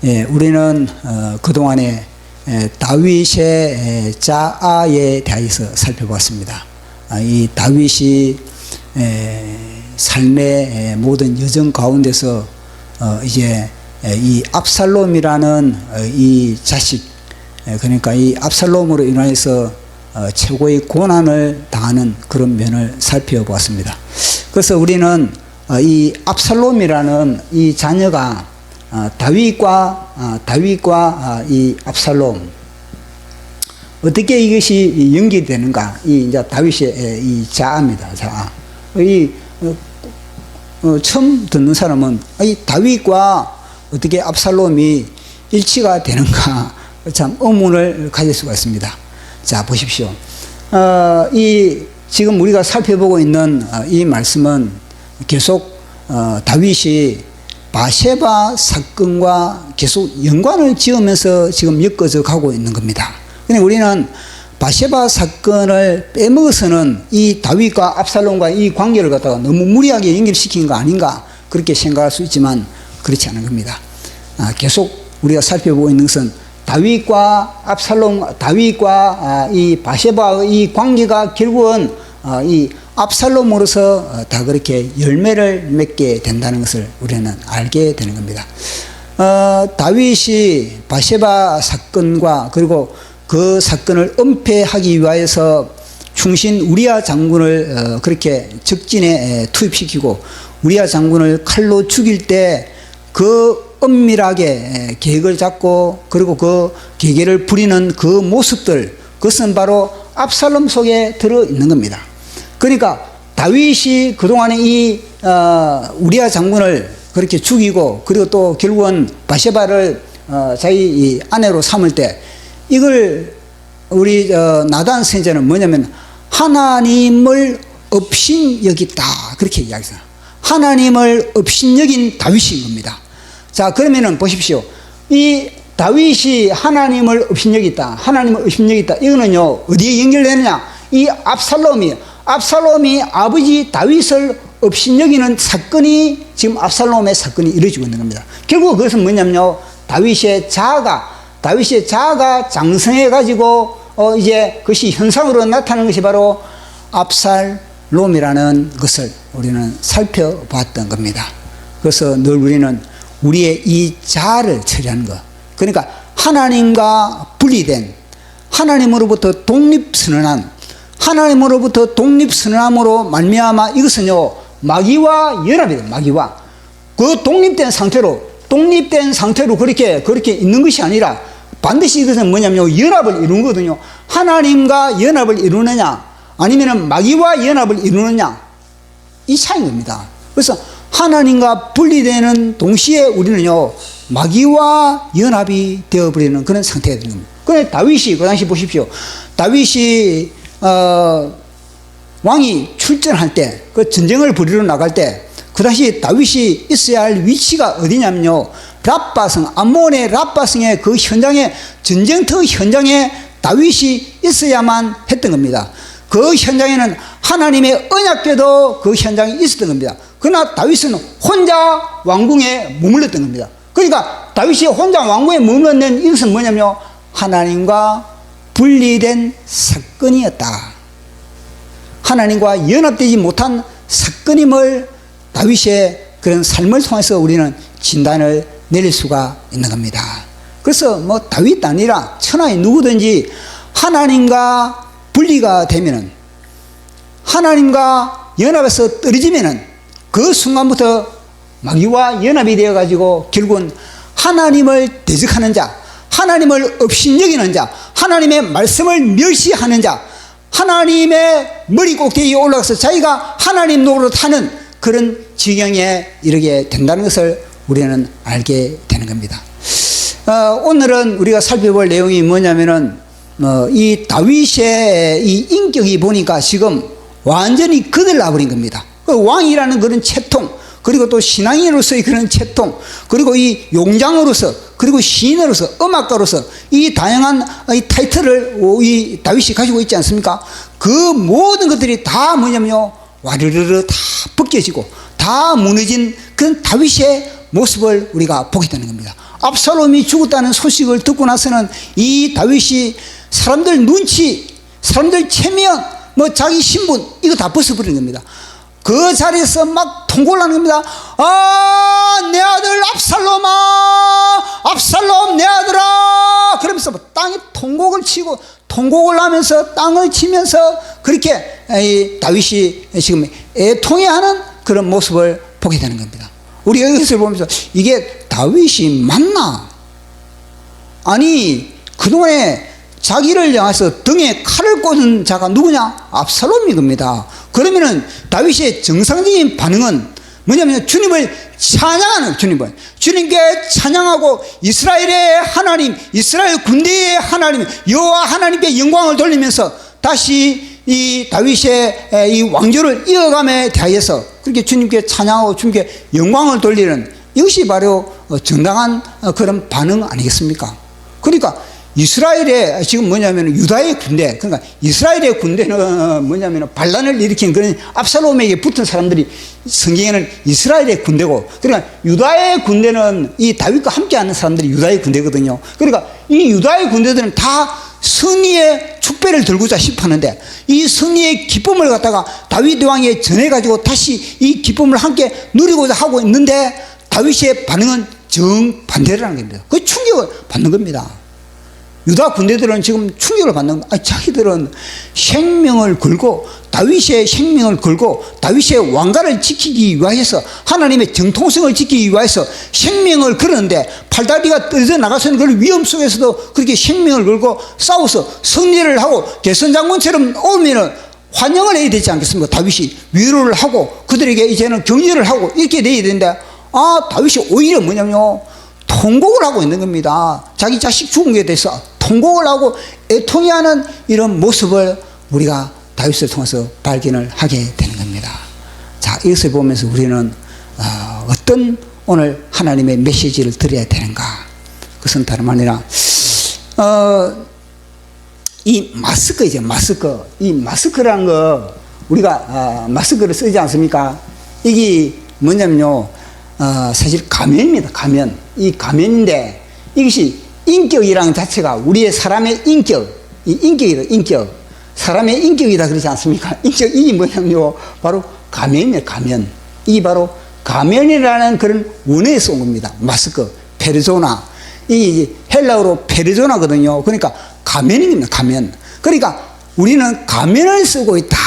우리는 그동안에 다윗의 자아에 대해서 살펴봤습니다. 이 다윗이 삶의 모든 여정 가운데서 이제 이 압살롬이라는 이 자식, 그러니까 이 압살롬으로 인해서 최고의 고난을 당하는 그런 면을 살펴보았습니다. 그래서 우리는 이 압살롬이라는 이 자녀가 다윗과 이 압살롬, 어떻게 이것이 연결되는가? 이 이제 다윗의 이 자아입니다. 자아. 처음 듣는 사람은 이 다윗과 어떻게 압살롬이 일치가 되는가? 참 의문을 가질 수가 있습니다. 자, 보십시오. 지금 우리가 살펴보고 있는 이 말씀은 계속 다윗이 바세바 사건과 계속 연관을 지으면서 지금 엮어져 가고 있는 겁니다. 근데 우리는 바세바 사건을 빼먹어서는 이 다윗과 압살롬과 이 관계를 갖다가 너무 무리하게 연결시킨 거 아닌가 그렇게 생각할 수 있지만 그렇지 않은 겁니다. 계속 우리가 살펴보고 있는 것은 다윗과 압살롬, 다윗과 이 바세바의 이 관계가 결국은 이 압살롬으로서 다 그렇게 열매를 맺게 된다는 것을 우리는 알게 되는 겁니다. 다윗이 바세바 사건과 그리고 그 사건을 은폐하기 위하여서 충신 우리아 장군을 그렇게 적진에 투입시키고 우리아 장군을 칼로 죽일 때 그 은밀하게 계획을 잡고 그리고 그 계계를 부리는 그 모습들, 그것은 바로 압살롬 속에 들어있는 겁니다. 그러니까 다윗이 그동안에 이 우리아 장군을 그렇게 죽이고 그리고 또 결국은 바세바를 자기 아내로 삼을 때 이걸 우리 나단 선지자는 뭐냐면 하나님을 업신여겼다 그렇게 이야기했어요. 하나님을 업신여긴 다윗인 겁니다. 자, 그러면은 보십시오. 이 다윗이 하나님을 업신여겼다, 하나님을 업신여겼다, 이거는요 어디에 연결되느냐? 이 압살롬이 아버지 다윗을 업신여기는 사건이 지금 압살롬의 사건이 이루어지고 있는 겁니다. 결국 그것은 뭐냐면요, 다윗의 자아가 장성해 가지고 이제 그것이 현상으로 나타나는 것이 바로 압살롬이라는 것을 우리는 살펴봤던 겁니다. 그래서 늘 우리는 우리의 이 자아를 처리하는 것, 그러니까 하나님과 분리된, 하나님으로부터 독립선언한, 하나님으로부터 독립선언함으로 말미암아 이것은요 마귀와 연합이에요. 마귀와 그 독립된 상태로 그렇게 있는 것이 아니라 반드시 이것은 뭐냐면요 연합을 이루는 거거든요. 하나님과 연합을 이루느냐 아니면은 마귀와 연합을 이루느냐, 이 차이인 겁니다. 그래서 하나님과 분리되는 동시에 우리는요 마귀와 연합이 되어버리는 그런 상태가 되는 겁니다. 그런데 다윗이 그 당시 보십시오. 다윗이 왕이 출전할 때, 그 전쟁을 벌이러 나갈 때, 그 당시 다윗이 있어야 할 위치가 어디냐면요 랍바성, 암몬의 랍바성의 그 현장에, 전쟁터 현장에 다윗이 있어야만 했던 겁니다. 그 현장에는 하나님의 언약궤도 그 현장에 있었던 겁니다. 그러나 다윗은 혼자 왕궁에 머물렀던 겁니다. 그러니까 다윗이 혼자 왕궁에 머물렀는 이것은 뭐냐면요 하나님과 분리된 사건이었다, 하나님과 연합되지 못한 사건임을 다윗의 그런 삶을 통해서 우리는 진단을 내릴 수가 있는 겁니다. 그래서 뭐 다윗 아니라 천하의 누구든지 하나님과 분리가 되면은, 하나님과 연합에서 떨어지면은 그 순간부터 마귀와 연합이 되어 가지고 결국은 하나님을 대적하는 자, 하나님을 업신여기는 자, 하나님의 말씀을 멸시하는 자, 하나님의 머리 꼭대기에 올라가서 자기가 하나님 노릇하는 그런 지경에 이르게 된다는 것을 우리는 알게 되는 겁니다. 오늘은 우리가 살펴볼 내용이 뭐냐면은 이 다윗의 이 인격이 보니까 지금 완전히 거들나버린 겁니다. 그 왕이라는 그런 채통, 그리고 또 신앙인으로서의 그런 채통, 그리고 이 용장으로서, 그리고 시인으로서, 음악가로서 이 다양한 이 타이틀을 이 다윗이 가지고 있지 않습니까? 그 모든 것들이 다 뭐냐면요 와르르르 다 벗겨지고 다 무너진 그런 다윗의 모습을 우리가 보게 되는 겁니다. 압살롬이 죽었다는 소식을 듣고 나서는 이 다윗이 사람들 눈치, 사람들 체면, 뭐 자기 신분 이거 다 벗어버린 겁니다. 그 자리에서 막 통곡을 하는 겁니다. 아, 내 아들 압살롬아, 압살롬 내 아들아, 그러면서 땅에 통곡을 치고 통곡을 하면서 땅을 치면서 그렇게 이 다윗이 지금 애통해하는 그런 모습을 보게 되는 겁니다. 우리가 이것을 보면서 이게 다윗이 맞나? 아니, 그동안에 자기를 향해서 등에 칼을 꽂은 자가 누구냐? 압살롬이 겁니다. 그러면은 다윗의 정상적인 반응은 뭐냐면 주님을 찬양하는, 주님께 찬양하고 이스라엘의 하나님, 이스라엘 군대의 하나님 여호와 하나님께 영광을 돌리면서 다시 이 다윗의 이 왕조를 이어감에 대하여서 그렇게 주님께 찬양하고 주님께 영광을 돌리는 이것이 바로 정당한 그런 반응 아니겠습니까? 그러니까 이스라엘의 지금 뭐냐면 유다의 군대, 그러니까 이스라엘의 군대는 뭐냐면 반란을 일으킨 그런 압살롬에게 붙은 사람들이 성경에는 이스라엘의 군대고, 그러니까 유다의 군대는 이 다윗과 함께하는 사람들이 유다의 군대거든요. 그러니까 이 유다의 군대들은 다 승리의 축배를 들고자 싶었는데 이 승리의 기쁨을 갖다가 다윗 왕에 전해가지고 다시 이 기쁨을 함께 누리고자 하고 있는데 다윗의 반응은 정반대라는 겁니다. 그 충격을 받는 겁니다. 유다 군대들은 지금 충격을 받는 거예요. 자기들은 생명을 걸고 다윗의 생명을 걸고 다윗의 왕가를 지키기 위해서 하나님의 정통성을 지키기 위해서 생명을 걸었는데 팔다리가 떨어져 나가서는 그 위험 속에서도 그렇게 생명을 걸고 싸워서 승리를 하고 개선장군처럼 오면은 환영을 해야 되지 않겠습니까? 다윗이 위로를 하고 그들에게 이제는 격려를 하고 이렇게 돼야 되는데 다윗이 오히려 뭐냐면요, 통곡을 하고 있는 겁니다. 자기 자식 죽은 것에 대해서 통곡을 하고 애통해하는 이런 모습을 우리가 다윗을 통해서 발견을 하게 되는 겁니다. 자, 이것을 보면서 우리는 어떤 오늘 하나님의 메시지를 드려야 되는가? 그것은 다름 아니라 이 마스크이죠. 마스크. 이 마스크라는 거 우리가 마스크를 쓰지 않습니까? 이게 뭐냐면요, 사실 가면입니다. 가면. 이 가면인데 이것이 인격이라는 자체가 우리의 사람의 인격, 이 인격이다. 인격. 사람의 인격이다 그러지 않습니까? 인격, 이게 뭐냐면요, 바로 가면이에요. 가면. 이게 바로 가면이라는 그런 원어에서 온 겁니다. 마스크, 페르소나. 이 헬라어로 페르소나거든요. 그러니까 가면입니다. 가면. 그러니까 우리는 가면을 쓰고 있다.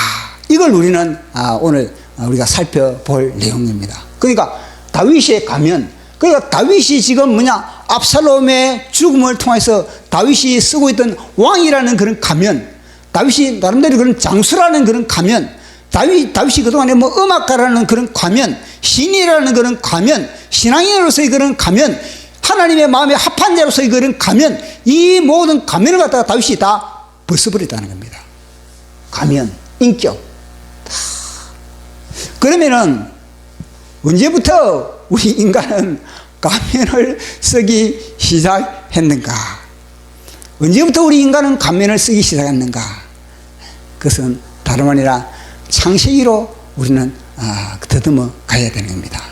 이걸 우리는 오늘 우리가 살펴볼 내용입니다. 그러니까 다윗의 가면. 그러니까 다윗이 지금 뭐냐, 압살롬의 죽음을 통해서 다윗이 쓰고 있던 왕이라는 그런 가면, 다윗이 나름대로 그런 장수라는 그런 가면, 다윗이 그동안에 뭐 음악가라는 그런 가면, 신이라는 그런 가면, 신앙인으로서의 그런 가면, 하나님의 마음에 합한 자로서의 그런 가면, 이 모든 가면을 갖다가 다윗이 다 벗어버렸다는 겁니다. 가면, 인격. 그러면은 언제부터 우리 인간은 가면을 쓰기 시작했는가? 언제부터 우리 인간은 가면을 쓰기 시작했는가? 그것은 다름 아니라 창세기로 우리는 더듬어 가야 되는 겁니다.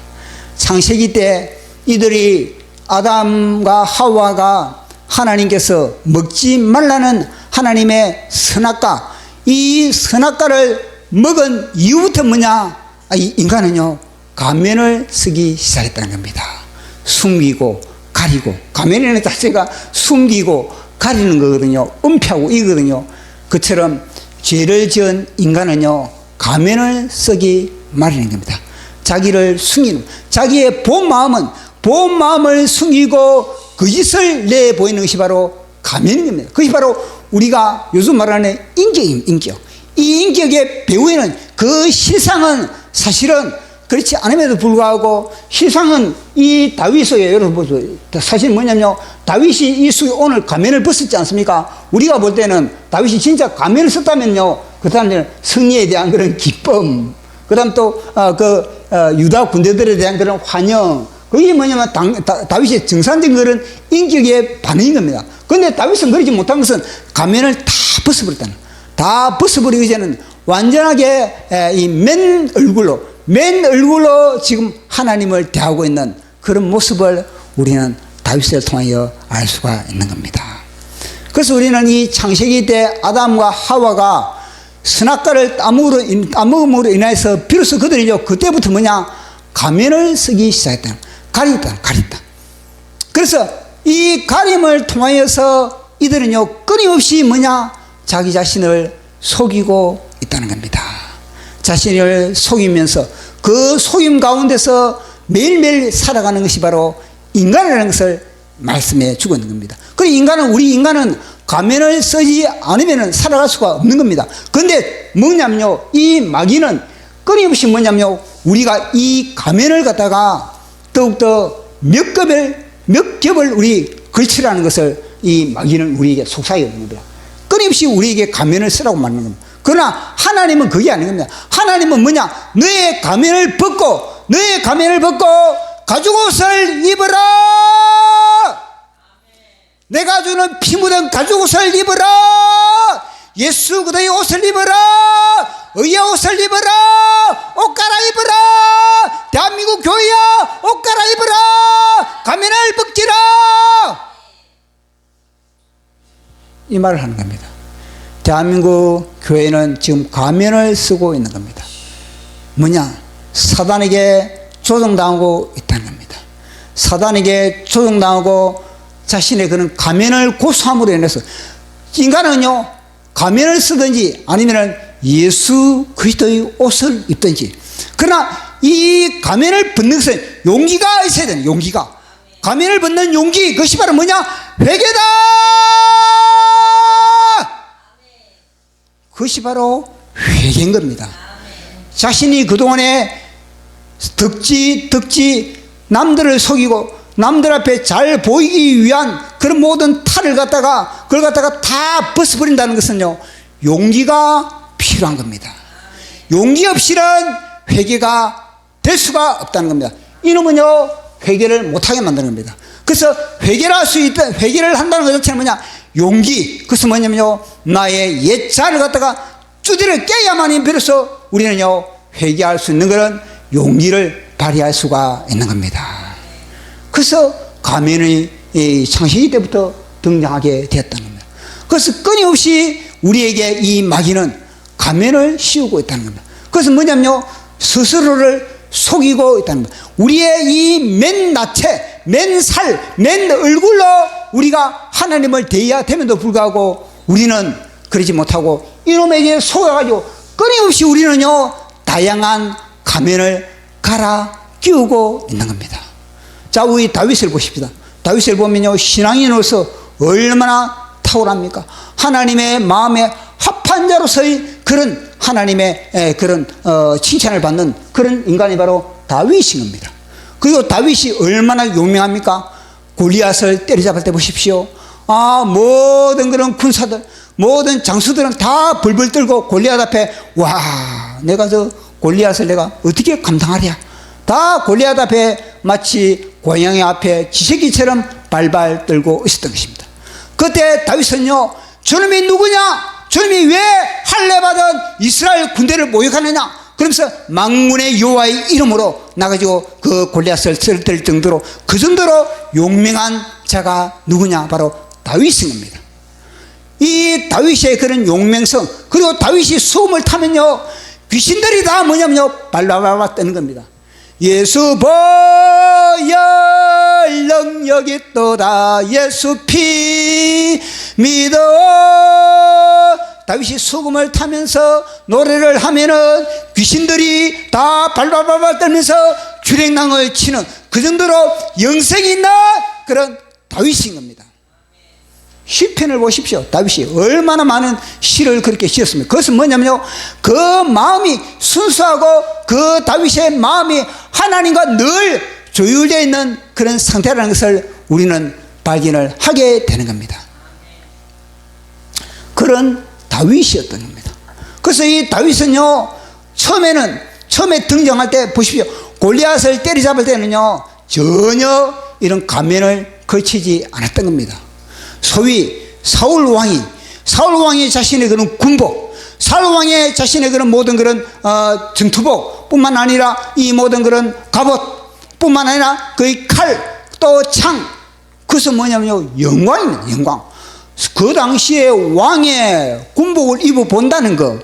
창세기 때 이들이 아담과 하와가 하나님께서 먹지 말라는 하나님의 선악과, 이 선악과를 먹은 이후부터 뭐냐? 이 인간은요, 가면을 쓰기 시작했다는 겁니다. 숨기고 가리고, 가면이라는 자체가 숨기고 가리는 거거든요. 은폐하고 이거거든요. 그처럼 죄를 지은 인간은요, 가면을 쓰기 마련인 겁니다. 자기를 숨기는, 자기의 본 마음을 숨기고 거짓을 내보이는 것이 바로 가면인 겁니다. 그것이 바로 우리가 요즘 말하는 인격입니다. 인격. 이 인격의 배후에는 그 실상은 사실은 그렇지 않음에도 불구하고 실상은 이 다윗의, 여러분 사실 뭐냐면요, 다윗이 이 속에 오늘 가면을 벗었지 않습니까? 우리가 볼 때는 다윗이 진짜 가면을 썼다면요, 그 다음에 승리에 대한 그런 기쁨, 그 다음 또 유다 군대들에 대한 그런 환영, 그게 뭐냐면 다윗의 정상적인 그런 인격의 반응인 겁니다. 그런데 다윗은 그러지 못한 것은 가면을 다 벗어버렸다는, 다 벗어버리기 전에는 완전하게 이 맨 얼굴로 지금 하나님을 대하고 있는 그런 모습을 우리는 다윗을 통하여 알 수가 있는 겁니다. 그래서 우리는 이 창세기 때 아담과 하와가 선악과를 따먹음으로 인해서 비로소 그들이요 그때부터 뭐냐 가면을 쓰기 시작했다. 가렸다. 그래서 이 가림을 통하여서 이들은요 끊임없이 뭐냐 자기 자신을 속이고 있다는 겁니다. 자신을 속이면서 그 속임 가운데서 매일매일 살아가는 것이 바로 인간이라는 것을 말씀해 주고 있는 겁니다. 우리 인간은 가면을 쓰지 않으면 살아갈 수가 없는 겁니다. 그런데 뭐냐면요, 이 마귀는 끊임없이 뭐냐면요, 우리가 이 가면을 갖다가 더욱더 몇 겹을 우리 걸치라는 것을 이 마귀는 우리에게 속삭여 주는 겁니다. 끊임없이 우리에게 가면을 쓰라고 말하는 겁니다. 그러나 하나님은 그게 아닌 겁니다. 하나님은 뭐냐, 너의 가면을 벗고 가죽옷을 입어라. 내가 주는 피 묻은 가죽옷을 입어라. 예수 그리스도의 옷을 입어라. 의의 옷을 입어라. 옷 갈아입어라. 대한민국 교회야, 옷 갈아입어라. 가면을 벗기라. 이 말을 하는 겁니다. 대한민국 교회는 지금 가면을 쓰고 있는 겁니다. 뭐냐, 사단에게 조종당하고 있다는 겁니다. 사단에게 조종당하고 자신의 그런 가면을 고수함으로 인해서 인간은요 가면을 쓰든지 아니면 예수 그리스도의 옷을 입든지, 그러나 이 가면을 벗는 것은 용기가 있어야 되는, 용기가, 가면을 벗는 용기, 그것이 바로 뭐냐, 회개다. 그것이 바로 회개인 겁니다. 자신이 그동안에 덕지 남들을 속이고 남들 앞에 잘 보이기 위한 그런 모든 탈을 그걸 갖다가 다 벗어버린다는 것은요 용기가 필요한 겁니다. 용기 없이는 회개가 될 수가 없다는 겁니다. 이놈은요 회개를 못하게 만드는 겁니다. 그래서 회개를 한다는 것 자체는 뭐냐, 용기. 그것은 뭐냐면요, 나의 옛자를 갖다가 두드려 깨야만이 비로소 우리는요 회개할 수 있는 그런 용기를 발휘할 수가 있는 겁니다. 그래서 가면이 창세기 때부터 등장하게 되었다는 겁니다. 그래서 끊임없이 우리에게 이 마귀는 가면을 씌우고 있다는 겁니다. 그것은 뭐냐면요, 스스로를 속이고 있다는 겁니다. 우리의 이 맨 나체, 맨 살, 맨 얼굴로 우리가 하나님을 대해야 됨에도 불구하고 우리는 그러지 못하고 이놈에게 속아가지고 끊임없이 우리는요 다양한 가면을 갈아 끼우고 있는 겁니다. 자, 우리 다윗을 보십시다. 다윗을 보면요 신앙인으로서 얼마나 탁월합니까? 하나님의 마음에 합한 자로서의 그런 하나님의 그런 칭찬을 받는 그런 인간이 바로 다윗인 겁니다. 그리고 다윗이 얼마나 용맹합니까? 골리앗을 때려잡을 때 보십시오. 모든 그런 군사들, 모든 장수들은 다 벌벌 떨고 골리앗 앞에, 와, 내가 저 골리앗을 내가 어떻게 감당하랴. 다 골리앗 앞에 마치 고양이 앞에 지새끼처럼 발발 떨고 있었던 것입니다. 그때 다윗은요, 저놈이 누구냐? 저놈이 왜 할례받은 이스라엘 군대를 모욕하느냐? 그러면서 만군의 여호와의 이름으로 나가지고 그 골리앗을 쓰러뜨릴 정도로, 그 정도로 용맹한 자가 누구냐? 바로 다윗인 겁니다. 이 다윗의 그런 용맹성, 그리고 다윗이 수음을 타면요 귀신들이 다 뭐냐면요 발라발라 뜨는 겁니다. 예수 보혈 능력이 있도다, 예수 피 믿어. 다윗이 수금을 타면서 노래를 하면은 귀신들이 다 발발발발 떨면서 주랭랑을 치는 그 정도로 영성이 있는 그런 다윗인 겁니다. 시편을 보십시오. 다윗이 얼마나 많은 시를 그렇게 지었습니까? 그것은 뭐냐면요, 그 마음이 순수하고 그 다윗의 마음이 하나님과 늘 조율되어 있는 그런 상태라는 것을 우리는 발견을 하게 되는 겁니다. 그런 다윗이었던 겁니다. 그래서 이 다윗은요 처음에 등장할 때 보십시오. 골리앗을 때리잡을 때는요 전혀 이런 가면을 거치지 않았던 겁니다. 소위 사울 왕이 자신의 그런 군복, 사울 왕의 자신의 그런 모든 그런 전투복 뿐만 아니라 이 모든 그런 갑옷 뿐만 아니라 그의 칼, 또 창, 그것은 뭐냐면요, 영광입니다. 영광. 그 당시에 왕의 군복을 입어 본다는 거,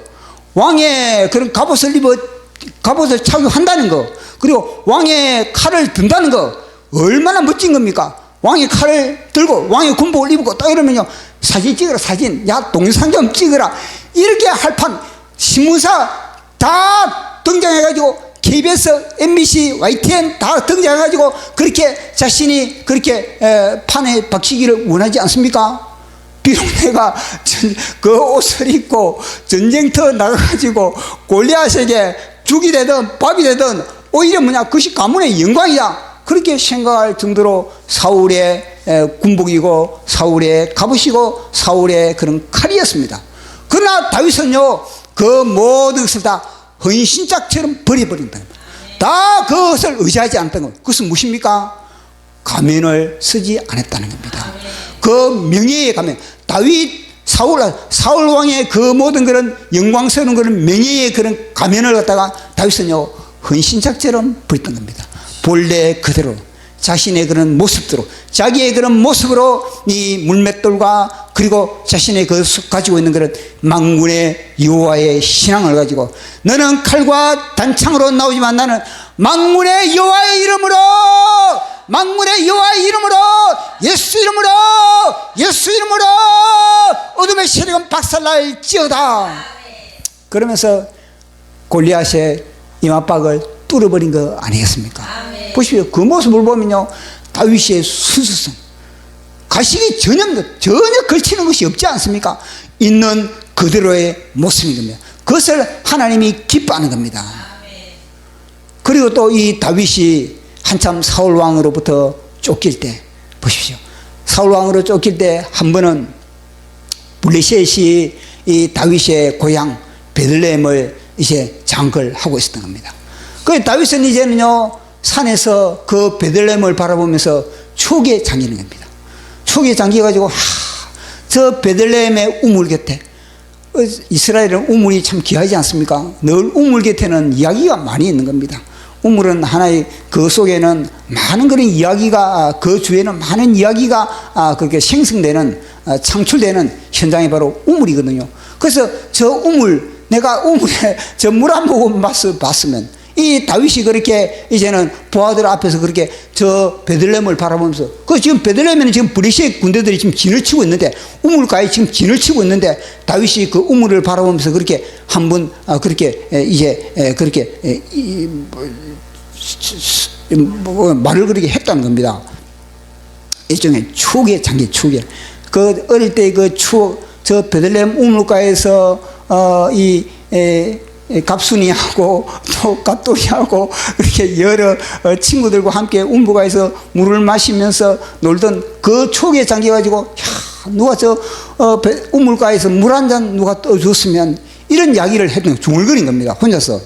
왕의 그런 갑옷을 착용한다는 거, 그리고 왕의 칼을 든다는 거, 얼마나 멋진 겁니까? 왕의 칼을 들고 왕의 군복을 입고 딱 이러면요, 사진 찍어라, 사진. 야, 동영상 좀 찍어라. 이렇게 할 판, 신문사 다 등장해가지고, KBS, MBC, YTN 다 등장해가지고, 그렇게 자신이 그렇게 판에 박히기를 원하지 않습니까? 비록 내가 그 옷을 입고 전쟁터 나가가지고 골리앗에게 죽이 되든 밥이 되든 오히려 뭐냐, 그것이 가문의 영광이다. 그렇게 생각할 정도로 사울의 군복이고 사울의 갑옷이고 사울의 그런 칼이었습니다. 그러나 다윗은요, 그 모든 것을 다 헌신짝처럼 버려버린다. 다 그것을 의지하지 않았던 것. 그것은 무엇입니까? 가면을 쓰지 않았다는 겁니다. 그 명예의 가면, 사울 왕의 그 모든 그런 영광스러운 그런 명예의 그런 가면을 갖다가 다윗은요, 헌신짝처럼 버렸던 겁니다. 본래 그대로 자신의 그런 모습대로, 자기의 그런 모습으로 이 물맷돌과 그리고 자신의 그 가지고 있는 그런 만군의 여호와의 신앙을 가지고, 너는 칼과 단창으로 나오지만 나는 만군의 여호와의 이름으로, 만군의 여호와의 이름으로, 예수 이름으로, 예수 이름으로 어둠의 세력은 박살날지어다. 그러면서 골리앗의 이마박을 뚫어버린 거 아니겠습니까? 아멘. 보십시오. 그 모습을 보면요, 다윗의 순수성, 가식이 전혀 걸치는 것이 없지 않습니까? 있는 그대로의 모습인 겁니다. 그것을 하나님이 기뻐하는 겁니다. 아멘. 그리고 또 이 다윗이 한참 사울왕으로부터 쫓길 때, 보십시오. 사울왕으로 쫓길 때 한 번은 블레셋이 이 다윗의 고향 베들레헴을 이제 장악하고 있었던 겁니다. 그 다윗은 이제는요, 산에서 그 베들레헴을 바라보면서 추억에 잠기는 겁니다. 추억에 잠겨가지고, 저 베들레헴의 우물 곁에, 이스라엘은 우물이 참 귀하지 않습니까? 늘 우물 곁에는 이야기가 많이 있는 겁니다. 우물은 하나의, 그 속에는 많은 그런 이야기가, 그 주에는 많은 이야기가 그렇게 생성되는, 창출되는 현장이 바로 우물이거든요. 그래서 저 우물, 내가 우물에 저 물 한 모금 봤으면, 이 다윗이 그렇게 이제는 부하들 앞에서 그렇게 저 베들레헴을 바라보면서, 그 지금 베들레헴에는 지금 블레셋 군대들이 지금 진을 치고 있는데, 우물가에 지금 진을 치고 있는데, 다윗이 그 우물을 바라보면서 그렇게 한번 그렇게 이제 그렇게 말을 그렇게 했다는 겁니다. 일종의 추억에 잠긴 추억에. 그 어릴 때 그 추억, 저 베들레헴 우물가에서 갑순이하고 또 갑돌이하고 이렇게 여러 친구들과 함께 우물가에서 물을 마시면서 놀던 그 추억에 잠겨가지고, 누가 저 우물가에서 물 한 잔 누가 떠줬으면, 이런 이야기를 했던 거, 중얼거린 겁니다, 혼자서.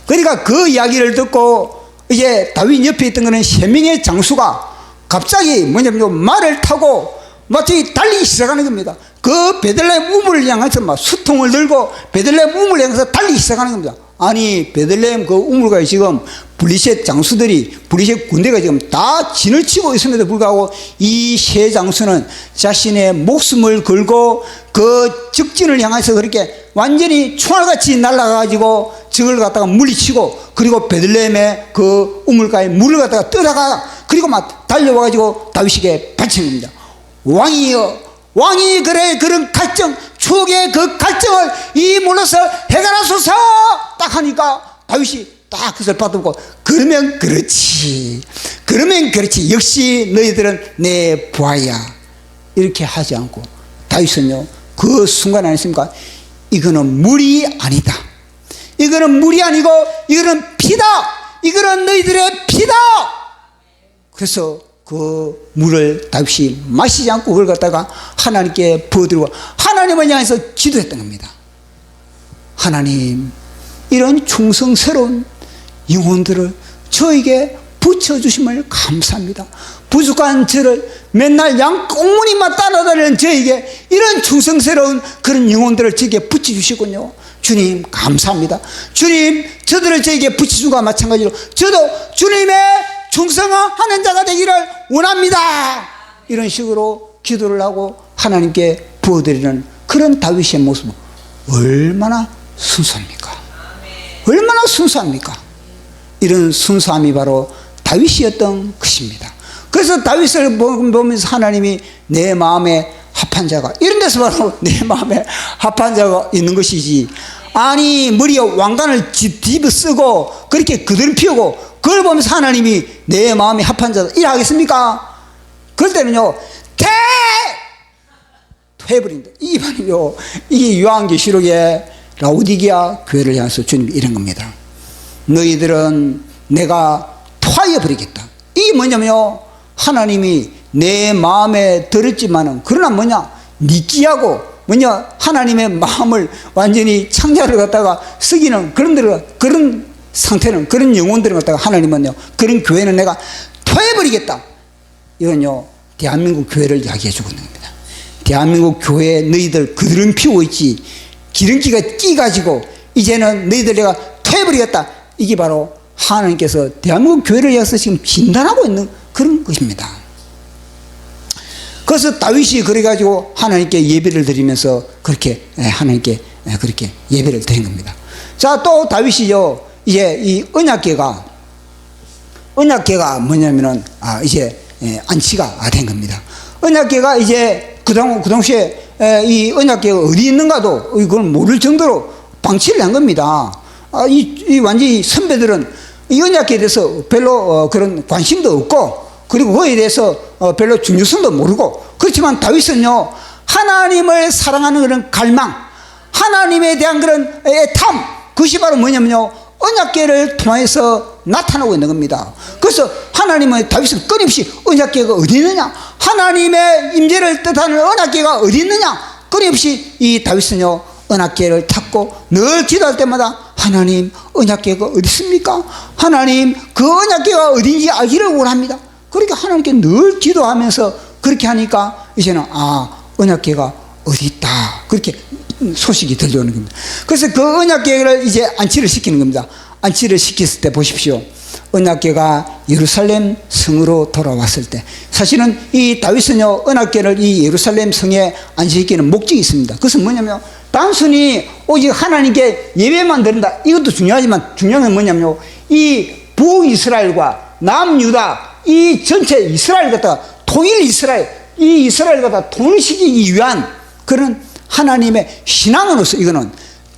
그러니까 그 이야기를 듣고 이제 다윗 옆에 있던 거는 3명의 장수가 갑자기 뭐냐면 말을 타고 마치 달리기 시작하는 겁니다. 그 베들레헴 우물을 향해서 막 수통을 들고 베들레헴 우물을 향해서 달리기 시작하는 겁니다. 아니, 베들레헴 그 우물가에 지금 블레셋 장수들이, 블레셋 군대가 지금 다 진을 치고 있음에도 불구하고 이 세 장수는 자신의 목숨을 걸고 그 적진을 향해서 그렇게 완전히 총알같이 날아가가지고 적을 갖다가 물리치고, 그리고 베들레헴의 그 우물가에 물을 갖다가 떠다가, 그리고 막 달려와가지고 다윗에게 바친 겁니다. 왕이여, 왕이 그래 그런 갈증, 추억의 그 갈증을 이 물로서 해결하소서 딱 하니까 다윗이 딱 그것을 받아보고, 그러면 그렇지, 그러면 그렇지, 역시 너희들은 내 부하야, 이렇게 하지 않고 다윗은요, 그 순간 아니십니까? 이거는 물이 아니다, 이거는 물이 아니고 이거는 피다, 이거는 너희들의 피다. 그래서 그 물을 다윗이 마시지 않고 그걸 갖다가 하나님께 부어드리고 하나님을 향해서 기도했던 겁니다. 하나님, 이런 충성스러운 영혼들을 저에게 붙여주심을 감사합니다. 부족한 저를 맨날 양꽁무니만 따라다니는 저에게 이런 충성스러운 그런 영혼들을 저에게 붙여주시군요. 주님 감사합니다. 주님, 저들을 저에게 붙여준 것과 마찬가지로 저도 주님의 충성하는 자가 되기를 원합니다. 이런 식으로 기도를 하고 하나님께 부어드리는 그런 다윗의 모습, 얼마나 순수합니까? 얼마나 순수합니까? 이런 순수함이 바로 다윗이었던 것입니다. 그래서 다윗을 보면서 하나님이 내 마음에 합한 자가, 이런 데서 바로 내 마음에 합한 자가 있는 것이지, 아니 머리에 왕관을 뒤집어 쓰고 그렇게 그들 피우고 그걸 보면서 하나님이 내 마음에 합한 자다 이래 하겠습니까? 그럴 때는요 퇴해버린다. 이게 바로요, 이게 요한계시록의 라오디게아 교회를 향해서 주님이 이런 겁니다. 너희들은 내가 토하여 버리겠다. 이게 뭐냐면요, 하나님이 내 마음에 들었지만은, 그러나 뭐냐, 니끼하고 뭐냐, 하나님의 마음을 완전히 창자를 갖다가 쓰기는 그런 상태는, 그런 영혼들을 갖다가 하나님은요, 그런 교회는 내가 토해버리겠다. 이건요, 대한민국 교회를 이야기해 주고 있는 겁니다. 대한민국 교회에 너희들 그들은 피우고 있지, 기름기가 끼가지고 이제는 너희들 내가 토해버리겠다. 이게 바로 하나님께서 대한민국 교회를 위해서 지금 진단하고 있는 그런 것입니다. 그래서 다윗이 그래가지고 하나님께 예배를 드리면서 그렇게 하나님께 그렇게 예배를 드린 겁니다. 자, 또 다윗이요, 이제 이 언약궤가 뭐냐면은 이제 안치가 된 겁니다. 언약궤가 이제 그 당시에 이 언약궤가 어디 있는가도 이걸 모를 정도로 방치를 한 겁니다. 이 완전히 선배들은 이 언약궤에 대해서 별로 그런 관심도 없고, 그리고 그거에 대해서 별로 중요성도 모르고, 그렇지만 다윗은요, 하나님을 사랑하는 그런 갈망, 하나님에 대한 그런 애탐, 그것이 바로 뭐냐면요, 언약궤를 통해서 나타나고 있는 겁니다. 그래서 하나님은 다윗은 끊임없이 언약궤가 어디 있느냐, 하나님의 임재를 뜻하는 언약궤가 어디 있느냐, 끊임없이 이 다윗은요 언약궤를 찾고 늘 기도할 때마다 하나님 언약궤가 어디 있습니까? 하나님 그 언약궤가 어딘지 알기를 원합니다. 그러니까 하나님께 늘 기도하면서 그렇게 하니까 이제는 언약궤가 어디 있다, 그렇게 소식이 들려오는 겁니다. 그래서 그 언약궤를 이제 안치를 시키는 겁니다. 안치를 시켰을 때 보십시오, 언약궤가 예루살렘 성으로 돌아왔을 때, 사실은 이 다윗은요 언약궤를 이 예루살렘 성에 안치시키는 목적이 있습니다. 그것은 뭐냐면 단순히 오직 하나님께 예배만 드린다, 이것도 중요하지만 중요한 건 뭐냐면요, 이 북이스라엘과 남유다, 이 전체 이스라엘 갖다가 통일 이스라엘, 이 이스라엘 갖다가 통일시키기 위한 그런 하나님의 신앙으로서, 이거는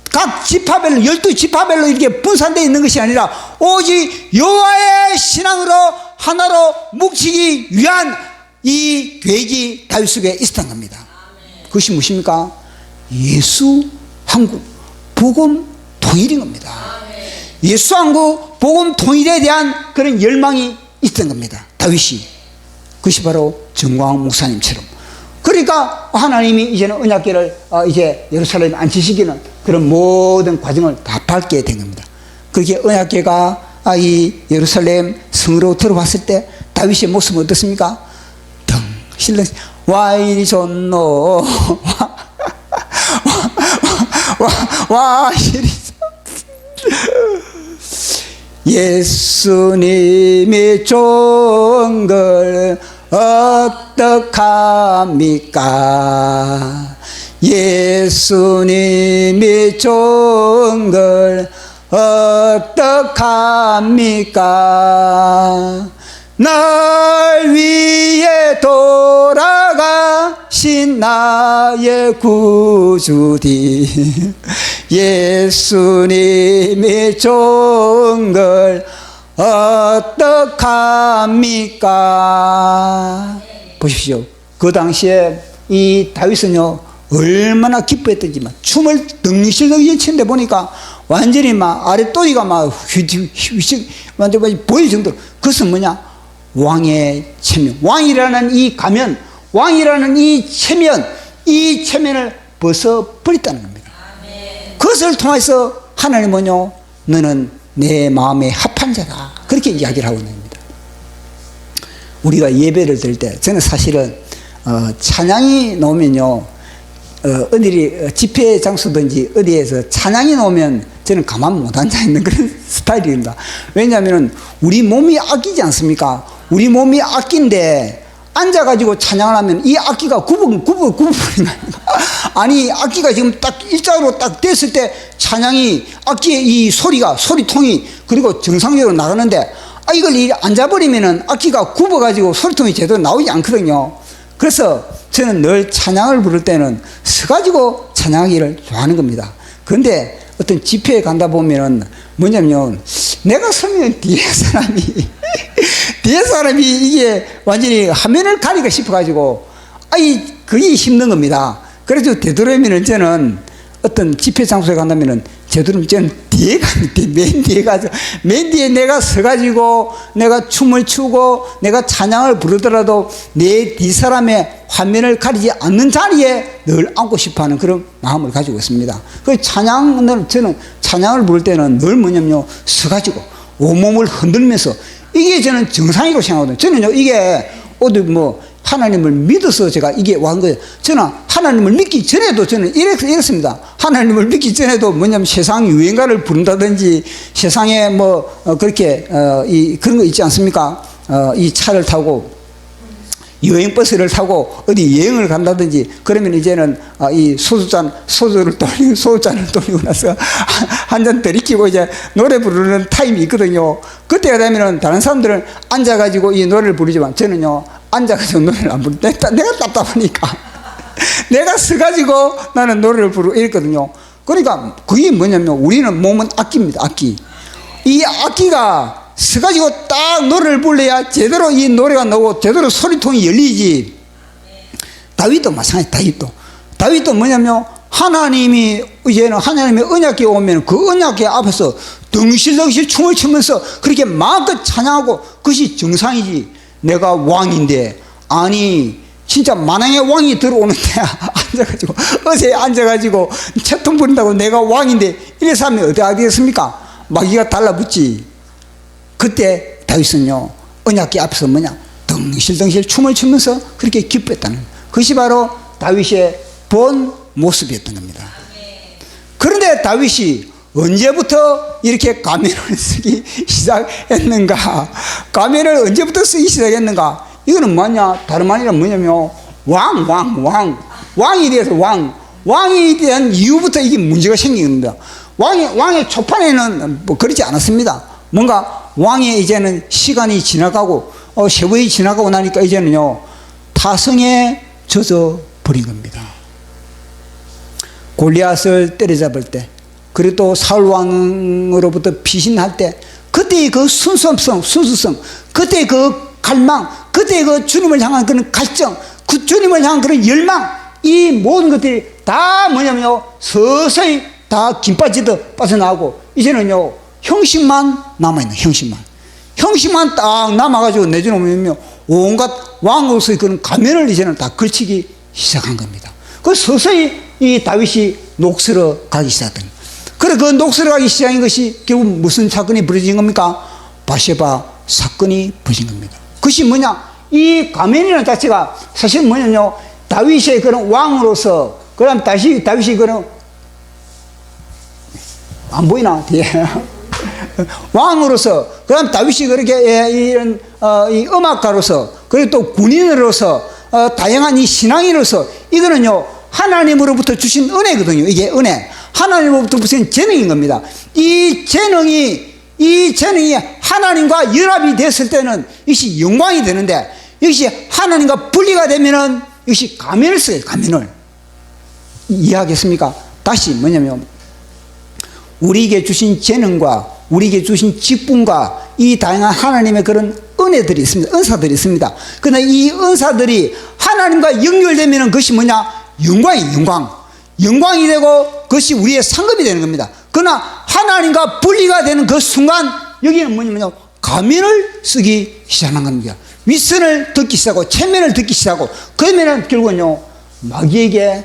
각 지파별로 12지파별로 이렇게 분산되어 있는 것이 아니라 오직 여호와의 신앙으로 하나로 뭉치기 위한 이 계획이 다윗 속에 있었던 겁니다. 그것이 무엇입니까? 예수 한국 복음 통일인 겁니다. 예수 한국 복음 통일에 대한 그런 열망이 있던 겁니다, 다윗이. 그것이 바로 정광 목사님처럼. 그러니까 하나님이 이제는 언약궤를 이제 예루살렘에 안치시키는 그런 모든 과정을 다 밟게 된 겁니다. 그렇게 언약궤가 이 예루살렘 성으로 들어왔을 때 다윗의 모습은 어떻습니까? 신랑 와 이리 좋노 와 이리 예수님이 좋은 걸 어떡합니까? 예수님이 좋은 걸 어떡합니까? 날 위해 돌아가신 나의 구주디, 예수님이 좋은 걸 어떡합니까? 보십시오. 그 당시에 이 다윗은요 얼마나 기뻐했던지만 춤을 덩실덩실 치는데 보니까 완전히 막 아랫도리가 막 휘식 완전 보일 정도로. 그것은 뭐냐? 왕의 체면, 왕이라는 이 가면, 왕이라는 이 체면을 벗어버렸다는 겁니다. 그것을 통해서 하나님은요 너는 내 마음에 합한 자다, 그렇게 이야기를 하고 있는 겁니다. 우리가 예배를 드릴 때 저는 사실은 찬양이 나오면요 어디 집회 장소든지 어디에서 찬양이 나오면 저는 가만 못 앉아 있는 그런 스타일입니다. 왜냐하면 우리 몸이 악기지 않습니까? 우리 몸이 악기인데 앉아가지고 찬양을 하면 이 악기가 구부버린 거 아닙니까? 아니, 악기가 지금 딱 일자로 딱 됐을 때 찬양이, 악기의 이 소리통이 그리고 정상적으로 나가는데, 이걸 앉아버리면은 악기가 굽어가지고 소리통이 제대로 나오지 않거든요. 그래서 저는 늘 찬양을 부를 때는 서가지고 찬양하기를 좋아하는 겁니다. 그런데 어떤 집회에 간다 보면은 뭐냐면, 내가 서면 뒤에 사람이 이게 완전히 화면을 가리가 싶어가지고, 그게 힘든 겁니다. 그래서 되도록이면 저는 어떤 집회 장소에 간다면은, 되도록이면 저는 맨 뒤에 내가 서가지고 내가 춤을 추고 내가 찬양을 부르더라도 내 뒤 사람의 화면을 가리지 않는 자리에 늘 앉고 싶어 하는 그런 마음을 가지고 있습니다. 저는 찬양을 부를 때는 늘 뭐냐면요, 서가지고 온몸을 흔들면서, 이게 저는 정상이라고 생각하거든요. 저는요, 이게 어디 하나님을 믿어서 제가 이게 왔는 거예요. 저는 하나님을 믿기 전에도 저는 이랬습니다. 하나님을 믿기 전에도 뭐냐면 세상 유행가를 부른다든지 세상에 그렇게, 그런 거 있지 않습니까? 이 차를 타고 여행버스를 타고 어디 여행을 간다든지 그러면 이제는 이 소주잔을 돌리고 나서 한 잔 들이키고 이제 노래 부르는 타임이 있거든요. 그때가 되면은 다른 사람들은 앉아가지고 이 노래를 부르지만 저는요, 앉아가지고 노래를 안 부르. 내가 답답하니까 내가 서가지고 나는 노래를 부르고 이랬거든요. 그러니까 그게 뭐냐면 우리는 몸은 악기입니다. 악기. 이 악기가 서가지고 딱 노래를 불러야 제대로 이 노래가 나오고 제대로 소리통이 열리지. 다윗도 마찬가지. 다윗도 뭐냐면 하나님이 이제는 하나님의 언약궤 오면 그 언약궤 앞에서 덩실덩실 춤을 추면서 그렇게 마음껏 찬양하고, 그것이 정상이지. 내가 왕인데, 아니 진짜 만왕의 왕이 들어오는데 앉아가지고 어제 앉아가지고 채통 부린다고 내가 왕인데 이래서 하면 어디 하겠습니까? 마귀가 달라붙지. 그때 다윗은요, 언약궤 앞에서 덩실덩실 춤을 추면서 그렇게 기뻐했다는, 그것이 바로 다윗의 본 모습이었던 겁니다. 그런데 다윗이 언제부터 이렇게 가면을 쓰기 시작했는가? 가면을 언제부터 쓰기 시작했는가? 이거는 다름 아니라 뭐냐면 왕이 돼서 왕이 된 이후부터 이게 문제가 생긴 겁니다. 왕의 초판에는 그렇지 않았습니다. 뭔가 왕의 이제는 시간이 지나가고 세월이 지나가고 나니까 이제는요, 타성에 젖어 버린 겁니다. 골리앗을 때려잡을 때, 그리고 또 사울 왕으로부터 피신할 때, 그때의 그 순수성, 그때의 그 갈망, 그때의 그 주님을 향한 그런 갈증, 그 주님을 향한 그런 열망, 이 모든 것들이 다 뭐냐면요, 서서히 다 김 빠지듯 빠져나가고, 이제는요, 형식만 남아있는, 형식만 딱 남아가지고 내주놓으면 온갖 왕으로서의 그런 가면을 이제는 다 걸치기 시작한 겁니다. 그 서서히 이 다윗이 녹슬어 가기 시작된 겁니다. 그래, 그 녹슬어 가기 시작한 것이 결국 무슨 사건이 벌어진 겁니까? 바세바 사건이 벌어진 겁니다. 그것이 뭐냐? 이 가면이라는 자체가 사실 뭐냐면요, 다윗의 그런 왕으로서, 그 다음 다윗이 그런, 안 보이나? 뒤에. 왕으로서, 그 다음 다윗이 그렇게 이런, 이 음악가로서, 그리고 또 군인으로서, 다양한 이 신앙인으로서, 이거는요, 하나님으로부터 주신 은혜거든요. 이게 은혜. 하나님으로부터 주신 재능인 겁니다. 이 재능이 하나님과 연합이 됐을 때는 이것이 영광이 되는데, 이것이 하나님과 분리가 되면은 이것이 가면을 써요. 가면을. 이해하겠습니까? 다시 뭐냐면, 우리에게 주신 재능과 우리에게 주신 직분과 이 다양한 하나님의 그런 은혜들이 있습니다. 은사들이 있습니다. 그러나 이 은사들이 하나님과 연결되면 그것이 뭐냐? 영광이 되고 그것이 우리의 상급이 되는 겁니다. 그러나 하나님과 분리가 되는 그 순간 여기는 뭐냐면요, 가면을 쓰기 시작한 겁니다. 윗선을 듣기 시작하고 체면을 듣기 시작하고, 그러면은 결국은요, 마귀에게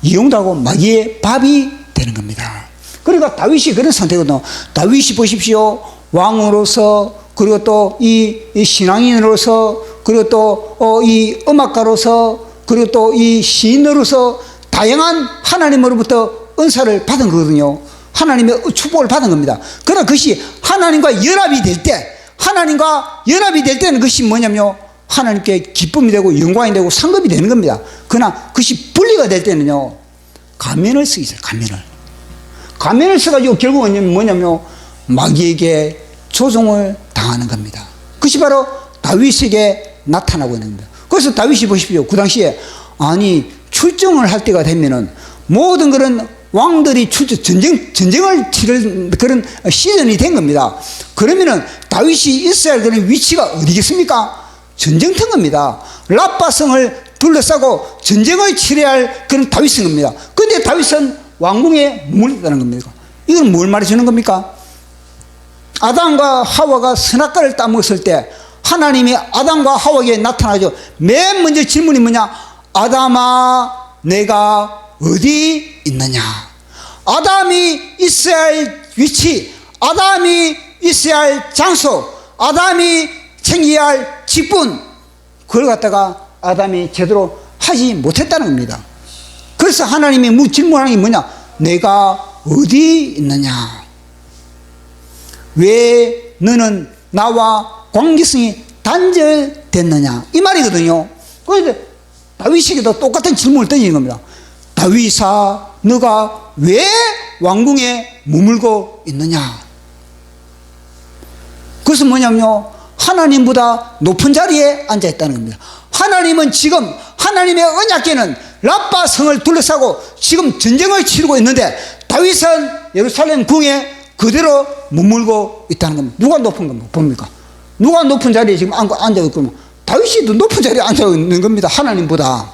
이용당하고 마귀의 밥이 되는 겁니다. 그러니까 다윗이 그런 상태거든요. 다윗이 보십시오, 왕으로서, 그리고 또 이 신앙인으로서, 그리고 또 이 음악가로서, 그리고 또 이 시인으로서 다양한 하나님으로부터 은사를 받은 거거든요. 하나님의 축복을 받은 겁니다. 그러나 그것이 하나님과 연합이 될 때, 하나님과 연합이 될 때는 그것이 뭐냐면요, 하나님께 기쁨이 되고 영광이 되고 상급이 되는 겁니다. 그러나 그것이 분리가 될 때는요, 가면을 쓰기 시작해요. 가면을 써가지고 결국은 뭐냐면요, 마귀에게 조종을 당하는 겁니다. 그것이 바로 다윗에게 나타나고 있는 겁니다. 그래서 다윗이 보십시오. 그 당시에 아니 출정을 할 때가 되면은 모든 그런 왕들이 전쟁을 치를 그런 시즌이 된 겁니다. 그러면은 다윗이 있어야 할 그런 위치가 어디겠습니까? 전쟁터인 겁니다. 라빠성을 둘러싸고 전쟁을 치러야 할 그런 다윗인 겁니다. 근데 다윗은 왕궁에 머물렀다는 겁니다. 이건 뭘 말해주는 겁니까? 아담과 하와가 선악과를 따먹었을 때 하나님이 아담과 하와에게 나타나죠. 맨 먼저 질문이 뭐냐? 아담아, 내가 어디 있느냐? 아담이 있어야 할 위치, 아담이 있어야 할 장소, 아담이 챙겨야 할 직분, 그걸 갖다가 아담이 제대로 하지 못했다는 겁니다. 그래서 하나님이 질문하는 게 뭐냐? 내가 어디 있느냐? 왜 너는 나와 관계성이 단절됐느냐? 이 말이거든요. 그래서 다윗에게도 똑같은 질문을 던지는 겁니다. 다윗아, 너가 왜 왕궁에 머물고 있느냐? 그것은 뭐냐면요, 하나님보다 높은 자리에 앉아 있다는 겁니다. 하나님은 지금 하나님의 언약궤는 라빠 성을 둘러싸고 지금 전쟁을 치르고 있는데 다윗은 예루살렘 궁에 그대로 머물고 있다는 겁니다. 누가 높은 겁니까? 봅니까? 누가 높은 자리에 지금 앉아 있고, 다윗이 더 높은 자리에 앉아 있는 겁니다. 하나님보다.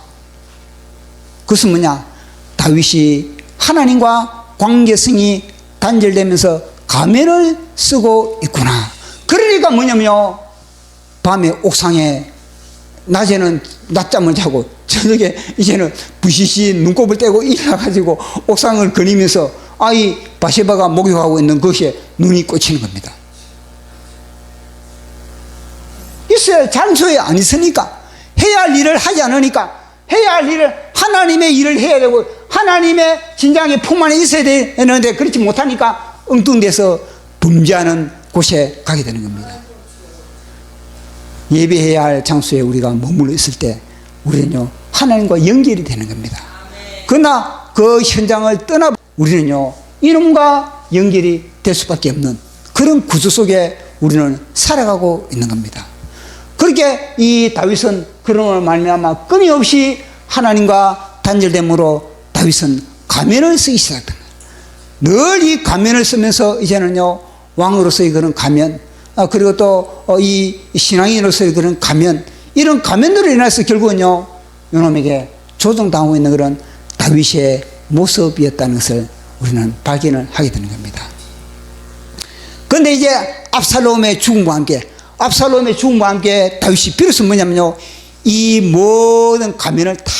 그것은 뭐냐? 다윗이 하나님과 관계성이 단절되면서 가면을 쓰고 있구나. 그러니까 뭐냐면요, 밤에 옥상에, 낮에는 낮잠을 자고 저녁에 이제는 부시시 눈곱을 떼고 일어나가지고 옥상을 거니면서 아이 바세바가 목욕하고 있는 것에 눈이 꽂히는 겁니다. 있어야 장소에 안 있으니까, 해야 할 일을 하지 않으니까, 해야 할 일을, 하나님의 일을 해야 되고 하나님의 진정의 품 안에 있어야 되는데 그렇지 못하니까 엉뚱돼서 범죄하는 곳에 가게 되는 겁니다. 예배해야 할 장소에 우리가 머물러 있을 때 우리는요, 하나님과 연결이 되는 겁니다. 그러나 그 현장을 떠나 우리는요, 이놈과 연결이 될 수밖에 없는 그런 구조 속에 우리는 살아가고 있는 겁니다. 그렇게 이 다윗은 그런 말미암아 끊임없이 하나님과 단절됨으로 다윗은 가면을 쓰기 시작합니다. 늘 이 가면을 쓰면서 이제는요, 왕으로서의 그런 가면, 그리고 또 이 신앙인으로서의 그런 가면, 이런 가면들로 인해서 결국은요, 요놈에게 조종당하고 있는 그런 다윗의 모습이었다는 것을 우리는 발견을 하게 되는 겁니다. 그런데 이제 압살롬의 죽음과 함께 다윗이 비로소 뭐냐면요, 이 모든 가면을 다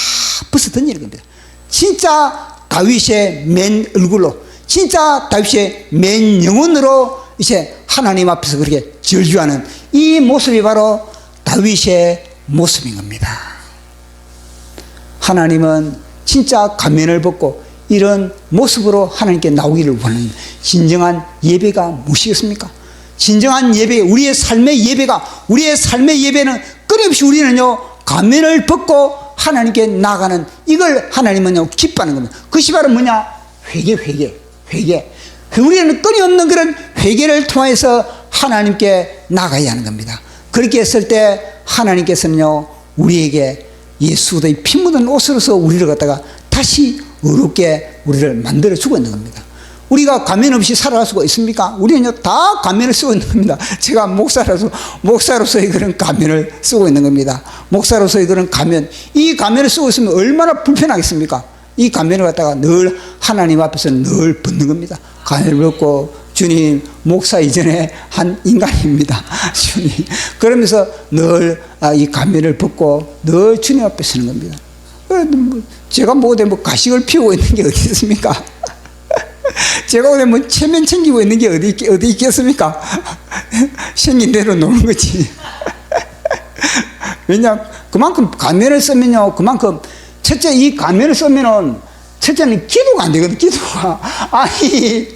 벗어 던지는 겁니다. 진짜 다윗의 맨 얼굴로, 진짜 다윗의 맨 영혼으로 이제 하나님 앞에서 그렇게 절규하는 이 모습이 바로 다윗의 모습인 겁니다. 하나님은 진짜 가면을 벗고 이런 모습으로 하나님께 나오기를 원합니다. 진정한 예배가 무엇이겠습니까? 진정한 예배, 우리의 삶의 예배는 끊임없이 우리는요, 가면을 벗고 하나님께 나가는, 이걸 하나님은요, 기뻐하는 겁니다. 그것이 바로 뭐냐? 회개. 우리는 끊임없는 그런 회개를 통해서 하나님께 나가야 하는 겁니다. 그렇게 했을 때 하나님께서는요, 우리에게 예수 그리스도의 피 묻은 옷으로서 우리를 갖다가 다시 의롭게 우리를 만들어 주고 있는 겁니다. 우리가 가면 없이 살아갈 수가 있습니까? 우리는요, 다 가면을 쓰고 있는 겁니다. 제가 목사로서의 그런 가면을 쓰고 있는 겁니다. 목사로서의 그런 가면, 이 가면을 쓰고 있으면 얼마나 불편하겠습니까? 이 가면을 갖다가 늘 하나님 앞에서 늘 벗는 겁니다. 가면을 벗고, 주님, 목사 이전에 한 인간입니다. 주님. 그러면서 늘 이 가면을 벗고 늘 주님 앞에 서는 겁니다. 제가 뭐어디 가식을 피우고 있는 게 어디 있습니까? 제가 어디 체면 챙기고 있는 게 어디 있겠습니까? 생긴 대로 노는 거지. 왜냐, 그만큼 가면을 쓰면요, 그만큼, 첫째, 이 가면을 쓰면은, 첫째는 기도가 안 되거든, 기도가. 아니,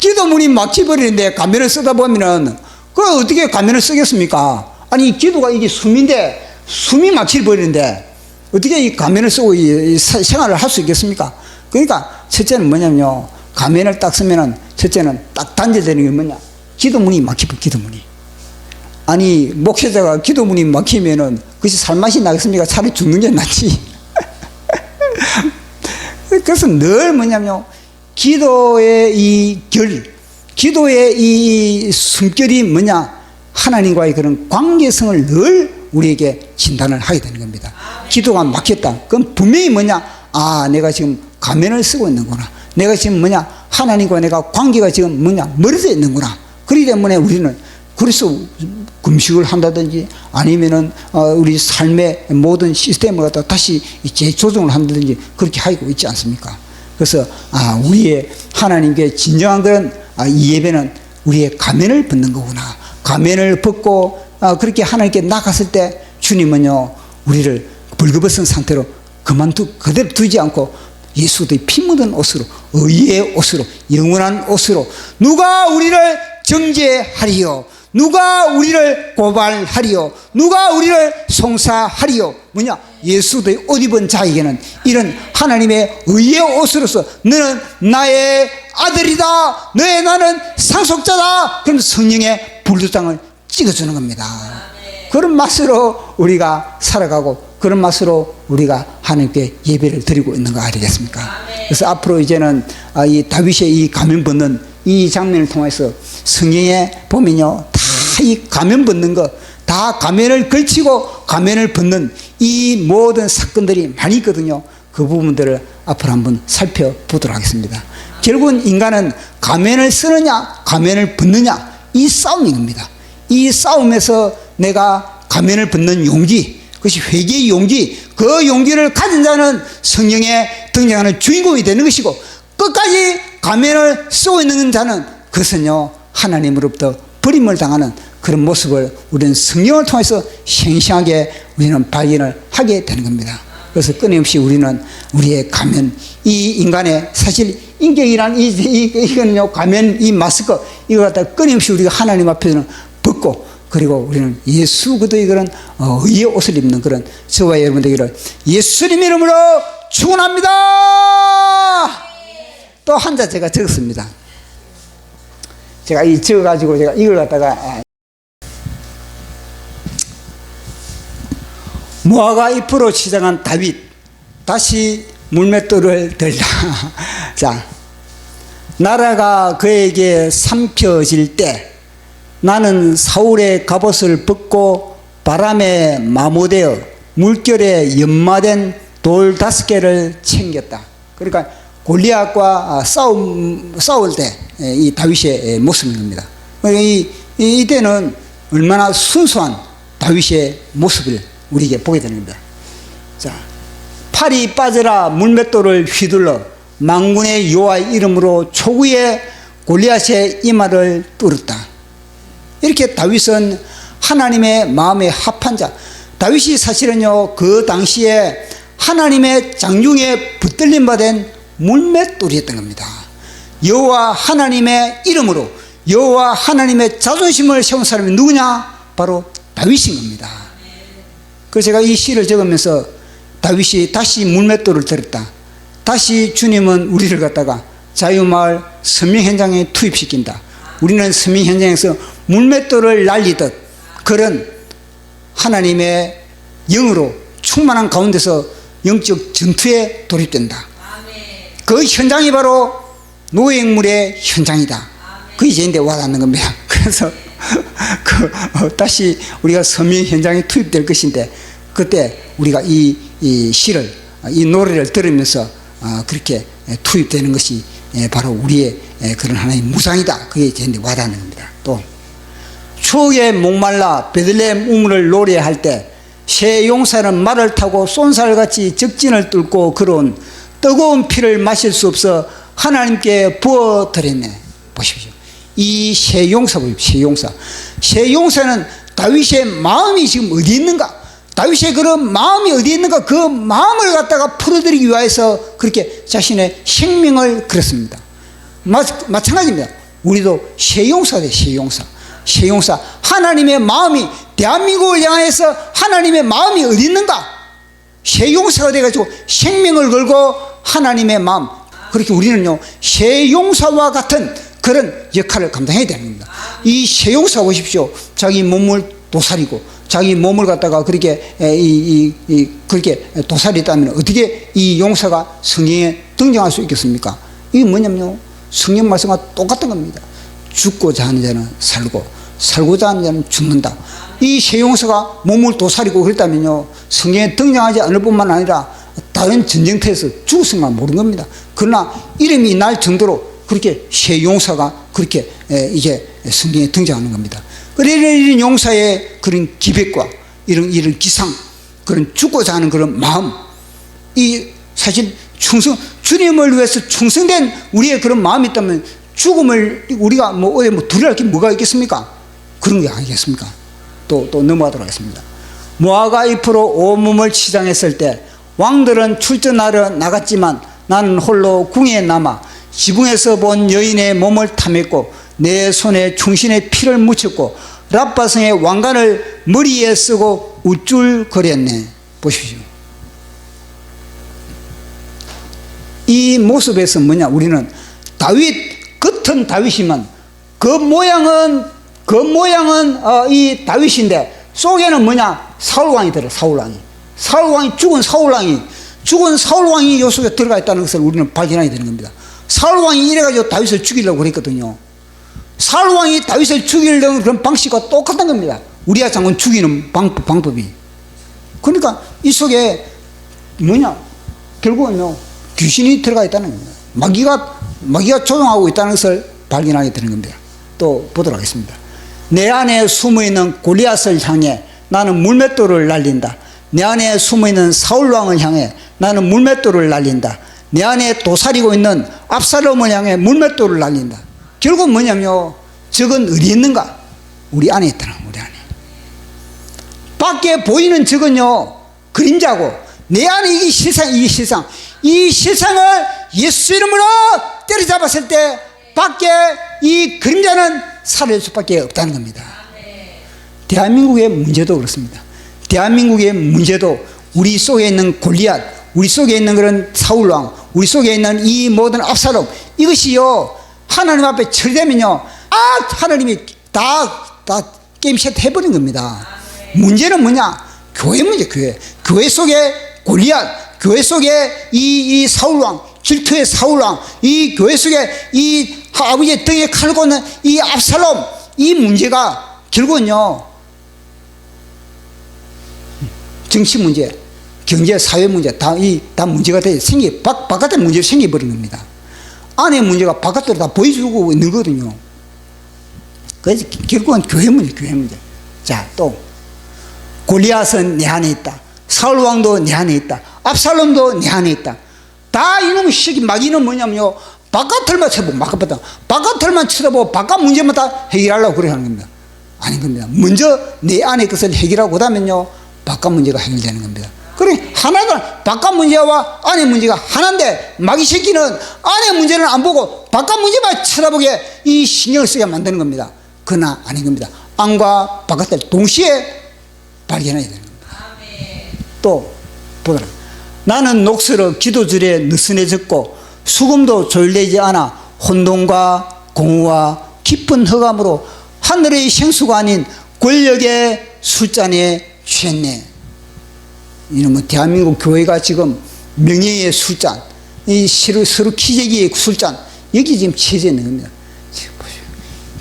기도문이 막혀버리는데 가면을 쓰다 보면은 그 어떻게 가면을 쓰겠습니까? 아니 기도가 이게 숨인데 숨이 막혀버리는데 어떻게 이 가면을 쓰고 이 생활을 할 수 있겠습니까? 그러니까 첫째는 뭐냐면요, 가면을 딱 쓰면은 첫째는 딱 단절되는 게 뭐냐, 기도문이 막히고 기도문이. 아니 목회자가 기도문이 막히면은 그것이 살맛이 나겠습니까? 차라리 죽는 게 낫지. 그래서 늘 뭐냐면요, 기도의 이 기도의 이 숨결이 뭐냐, 하나님과의 그런 관계성을 늘 우리에게 진단을 하게 되는 겁니다. 기도가 막혔다. 그럼 분명히 뭐냐, 아 내가 지금 가면을 쓰고 있는구나. 내가 지금 뭐냐, 하나님과 내가 관계가 지금 뭐냐, 멀어져 있는구나. 그렇기 때문에 우리는 그래서 금식을 한다든지 아니면은 우리 삶의 모든 시스템을 갖다 다시 재조정을 한다든지 그렇게 하고 있지 않습니까? 그래서 우리의 하나님께 진정한 그런 이 예배는 우리의 가면을 벗는 거구나. 가면을 벗고 그렇게 하나님께 나갔을 때 주님은요, 우리를 벌거벗은 상태로 그대로 두지 않고 예수의 피 묻은 옷으로, 의의 옷으로, 영원한 옷으로, 누가 우리를 정죄하리요, 누가 우리를 고발하리요, 누가 우리를 송사하리요. 뭐냐, 예수의 옷 입은 자에게는 이런 하나님의 의의 옷으로서 너는 나의 아들이다, 너의 나는 상속자다, 그럼 성령의 불도장을 찍어주는 겁니다. 그런 맛으로 우리가 살아가고 그런 맛으로 우리가 하나님께 예배를 드리고 있는 거 아니겠습니까? 그래서 앞으로 이제는 이 다윗의 이 가면 벗는 이 장면을 통해서 성경에 보면요, 다 이 가면 벗는 거, 다 가면을 걸치고 가면을 벗는 이 모든 사건들이 많이 있거든요. 그 부분들을 앞으로 한번 살펴보도록 하겠습니다. 결국은 인간은 가면을 쓰느냐 가면을 벗느냐, 이 싸움인 겁니다. 이 싸움에서 내가 가면을 벗는 용기, 그것이 회개의 용기, 그 용기를 가진 자는 성령에 등장하는 주인공이 되는 것이고, 끝까지 가면을 쓰고 있는 자는 그것은요, 하나님으로부터 버림을 당하는 그런 모습을 우리는 성령을 통해서 생생하게 우리는 발견을 하게 되는 겁니다. 그래서 끊임없이 우리는 우리의 가면, 이 인간의 사실 인격이란 이거는요, 가면, 이 마스크, 이거 갖다 끊임없이 우리가 하나님 앞에서는 벗고, 그리고 우리는 예수 그리스도의 그런 의의 옷을 입는 그런 저와 여러분 되기를 예수님 이름으로 축원합니다. 또 한 자 제가 적었습니다. 제가 이 적어가지고 제가 이걸 갖다가 모아가 잎으로 치장한 다윗, 다시 물맷돌을 들다. 자, 나라가 그에게 삼켜질 때 나는 사울의 갑옷을 벗고 바람에 마모되어 물결에 연마된 돌 5개를 챙겼다. 그러니까 골리앗과 싸울 때 이 다윗의 모습인 겁니다. 이때는 얼마나 순수한 다윗의 모습을 우리에게 보게 되는 겁니다. 자, 팔이 빠져라 물맷돌을 휘둘러 만군의 여호와의 이름으로 초구에 골리앗의 이마를 뚫었다. 이렇게 다윗은 하나님의 마음에 합한 자, 다윗이 사실은요, 그 당시에 하나님의 장중에 붙들림 받은 물맷돌이었던 겁니다. 여호와 하나님의 이름으로 여호와 하나님의 자존심을 세운 사람이 누구냐? 바로 다윗인 겁니다. 그래서 제가 이 시를 적으면서 다윗이 다시 물맷돌을 들었다. 다시 주님은 우리를 갖다가 자유마을 서명 현장에 투입시킨다. 우리는 서명 현장에서 물맷돌을 날리듯 그런 하나님의 영으로 충만한 가운데서 영적 전투에 돌입된다. 그 현장이 바로 노획물의 현장이다. 그 이제인데 와닿는 겁니다. 그래서 다시 우리가 서명 현장에 투입될 것인데, 그때 우리가 이 시를, 이 노래를 들으면서 그렇게 투입되는 것이 바로 우리의 그런 하나의 무상이다. 그게 이제인데 와닿는 겁니다. 또 추억에 목말라 베들레헴 우물을 노래할 때 새 용사는 말을 타고 쏜살같이 적진을 뚫고 걸어온 뜨거운 피를 마실 수 없어 하나님께 부어드렸네. 보십시오. 이 새 용사 보십시오. 새 용사는 다윗의 마음이 지금 어디 있는가? 다윗의 그런 마음이 어디 있는가? 그 마음을 갖다가 풀어드리기 위해서 그렇게 자신의 생명을 걸었습니다. 마찬가지입니다. 우리도 새 용사가 돼, 새 용사. 새 용사. 하나님의 마음이, 대한민국을 향해서 하나님의 마음이 어디 있는가? 새 용사가 돼가지고 생명을 걸고 하나님의 마음. 그렇게 우리는요, 새 용사와 같은 그런 역할을 감당해야 되는 겁니다. 이 새 용사 보십시오. 자기 몸을 도살이고, 자기 몸을 갖다가 그렇게, 그렇게 도살했다면 어떻게 이 용사가 성경에 등장할 수 있겠습니까? 이게 뭐냐면요, 성경 말씀과 똑같은 겁니다. 죽고자 하는 자는 살고, 살고자 하는 자는 죽는다. 이 새 용사가 몸을 도살이고 그랬다면요, 성경에 등장하지 않을 뿐만 아니라 다른 전쟁터에서 죽었으면 모르는 겁니다. 그러나 이름이 날 정도로 그렇게 새 용사가 그렇게 이제 성경에 등장하는 겁니다. 이런 용사의 그런 기백과 이런 기상, 그런 죽고자 하는 그런 마음, 이 사실 주님을 위해서 충성된 우리의 그런 마음이 있다면 죽음을 우리가 어디 두려워할 게 뭐가 있겠습니까? 그런 게 아니겠습니까? 또 넘어가도록 하겠습니다. 모아가 잎으로 온몸을 치장했을 때 왕들은 출전하러 나갔지만 나는 홀로 궁에 남아 지붕에서 본 여인의 몸을 탐했고 내 손에 충신의 피를 묻혔고 랍바성의 왕관을 머리에 쓰고 우쭐거렸네. 보십시오. 이 모습에서 뭐냐, 우리는 겉은 다윗이면 그 모양은 이 다윗인데 속에는 뭐냐, 사울왕이 들어. 사울왕이 죽은 사울왕이 요 속에 들어가 있다는 것을 우리는 발견하게 되는 겁니다. 사울왕이 이래가지고 다윗을 죽이려고 그랬거든요. 사울왕이 다윗을 죽이려는 그런 방식과 똑같은 겁니다. 우리아 장군 죽이는 방법이. 그러니까 이 속에 뭐냐, 결국은요, 귀신이 들어가 있다는 겁니다. 마귀가 조종하고 있다는 것을 발견하게 되는 겁니다. 또 보도록 하겠습니다. 내 안에 숨어있는 골리앗을 향해 나는 물맷돌을 날린다. 내 안에 숨어있는 사울왕을 향해 나는 물맷돌을 날린다. 내 안에 도사리고 있는 압살롬을 향해 물맷돌을 날린다. 결국 뭐냐면요, 적은 어디 있는가? 우리 안에 있더라. 우리 안에. 밖에 보이는 적은요, 그림자고, 내 안에 이 세상을 예수 이름으로 때려잡았을 때 밖에 이 그림자는 사라질 수밖에 없다는 겁니다. 대한민국의 문제도 그렇습니다. 대한민국의 문제도 우리 속에 있는 골리앗, 우리 속에 있는 그런 사울왕, 우리 속에 있는 이 모든 압살롬, 이것이요, 하나님 앞에 처리되면요, 하나님이 다 게임 세트 해버린 겁니다. 문제는 뭐냐? 교회 문제, 교회 속에 골리앗, 교회 속에 이 사울왕, 질투의 사울왕, 이 교회 속에 이 아버지의 등에 칼을 꽂는 이 압살롬, 이 문제가 결국은요, 정치 문제, 경제, 사회 문제, 다 문제가 바깥에 문제가 생겨버린 겁니다. 안에 문제가 바깥으로 다 보여주고 있는 거거든요. 그래서 결국은 교회 문제. 자, 또, 골리앗은 내 안에 있다. 사울왕도 내 안에 있다. 압살롬도 내 안에 있다. 다 이놈의 시기, 마귀는 뭐냐면요, 바깥을만 쳐다보고, 바깥을만 쳐다보고, 바깥 문제만 다 해결하려고 그래 하는 겁니다. 아닌 겁니다. 먼저 내 안의 것을 해결하고, 그 다음에는요, 바깥 문제가 해결되는 겁니다. 그래, 바깥 문제와 안의 문제가 하나인데, 마귀 새끼는 안의 문제는 안 보고, 바깥 문제만 쳐다보게 이 신경을 쓰게 만드는 겁니다. 그러나 아닌 겁니다. 안과 바깥을 동시에 발견해야 되는 겁니다. 또, 보더라. 나는 녹슬어 기도줄에 느슨해졌고 수금도 조율되지 않아 혼돈과 공허와 깊은 흑암으로 하늘의 생수가 아닌 권력의 술잔에 취했네. 이놈은 대한민국 교회가 지금 명예의 술잔, 이 서로 키재기의 술잔, 여기 지금 취해져 있는 겁니다.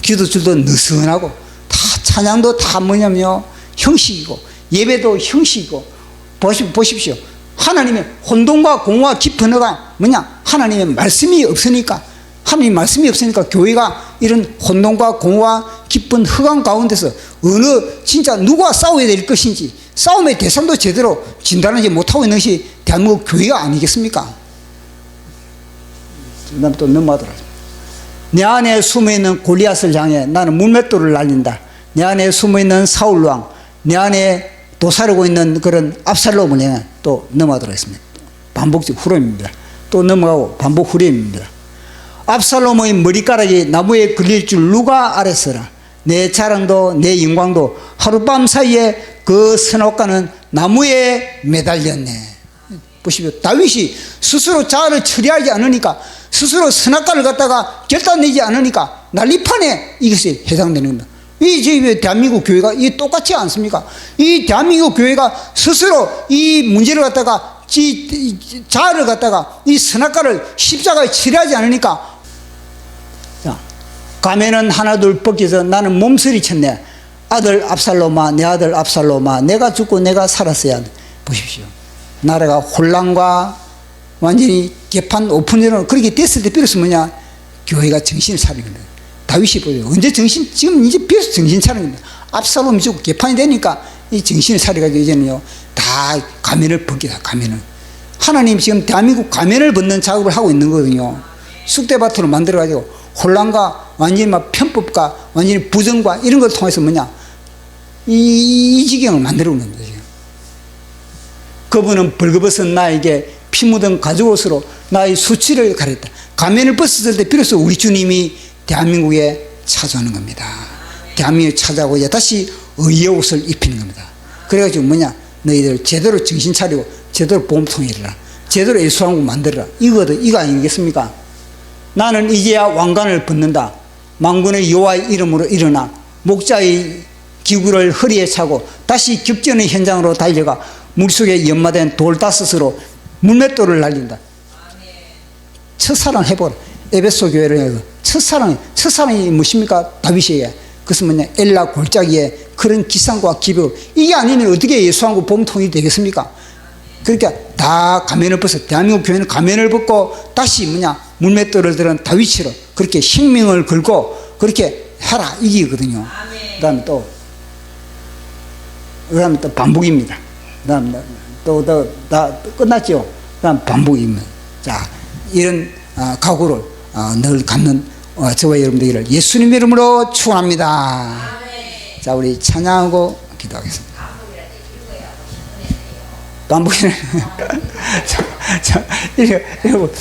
기도줄도 느슨하고 다 찬양도 다 뭐냐면요, 형식이고 예배도 형식이고, 보십시오. 하나님의 혼돈과 공허와 깊은 허가 뭐냐? 하나님의 말씀이 없으니까, 하나님의 말씀이 없으니까 교회가 이런 혼돈과 공허와 깊은 흑암 가운데서 진짜 누구와 싸워야 될 것인지 싸움의 대상도 제대로 진단하지 못하고 있는 것이 대한민국 교회가 아니겠습니까? 그 다음 또 넘어가더라. 내 안에 숨어있는 골리앗을 향해 나는 물맷돌을 날린다. 내 안에 숨어있는 사울왕, 내 안에 도사르고 있는 그런 압살롬을 향해 또 넘어가도록 하겠습니다. 반복적 후렴입니다. 또 넘어가고 반복 후렴입니다. 압살롬의 머리카락이 나무에 걸릴 줄 누가 알았으라. 내 자랑도 내 영광도 하룻밤 사이에 그 선악과는 나무에 매달렸네. 보십시오. 다윗이 스스로 자아를 처리하지 않으니까, 스스로 선악과를 갖다가 결단내지 않으니까 난리판에 이것이 해당되는 겁니다. 이 지금 대한민국 교회가 이 똑같지 않습니까? 이 대한민국 교회가 스스로 이 문제를 갖다가 자아를 갖다가 이 선악과를 십자가에 처리하지 않으니까, 자, 가면은 하나둘 벗겨서 나는 몸서리 쳤네. 아들 압살롬아, 내 아들 압살롬아, 내가 죽고 내가 살았어야 돼. 보십시오. 나라가 혼란과 완전히 개판 오픈으로 그렇게 됐을 때 비로소 뭐냐? 교회가 정신을 차리는 거예요. 다윗이 보세요. 언제 지금 이제 비로소 정신 차리는 겁니다. 압살롬이 죽고 개판이 되니까 이 정신을 차려가지고 이제는요, 다 가면을 벗기다, 가면을. 하나님 지금 대한민국 가면을 벗는 작업을 하고 있는 거거든요. 쑥대밭으로 만들어가지고 혼란과 완전히 막 편법과 완전히 부정과 이런 걸 통해서 뭐냐? 이 지경을 만들어 오는 거죠. 그분은 벌거벗은 나에게 피 묻은 가죽옷으로 나의 수치를 가렸다. 가면을 벗었을 때 비로소 우리 주님이 대한민국에 찾아오는 겁니다. 대한민국에 찾아오고 이제 다시 의의 옷을 입히는 겁니다. 그래가지고 뭐냐? 너희들 제대로 정신 차리고 제대로 보험통일해라. 제대로 예수왕국 만들어라. 이거거든. 이거 아니겠습니까? 나는 이제야 왕관을 벗는다. 만군의 여호와의 이름으로 일어나 목자의 기구를 허리에 차고 다시 격전의 현장으로 달려가 물속에 연마된 돌 5으로 물맷돌을 날린다. 첫사랑 해보라. 에베소 교회를 해서 첫사랑이 무엇입니까? 다윗이에요. 그것은 뭐냐? 엘라 골짜기에 그런 기상과 기벽. 이게 아니면 어떻게 예수왕국 보험통일이 되겠습니까? 그러니까 다 가면을 벗어. 대한민국 교회는 가면을 벗고 다시 뭐냐? 물맷돌을 들은 다윗처럼 그렇게 생명을 걸고 그렇게 해라. 이기거든요. 그 다음에 또 반복입니다. 그 다음에 다 끝났죠. 그 다음 반복입니다. 자, 이런 각오를 늘 갖는 저와 여러분들을 예수님 이름으로 축원합니다. 자, 우리 찬양하고 기도하겠습니다. 반복이네. 여러분,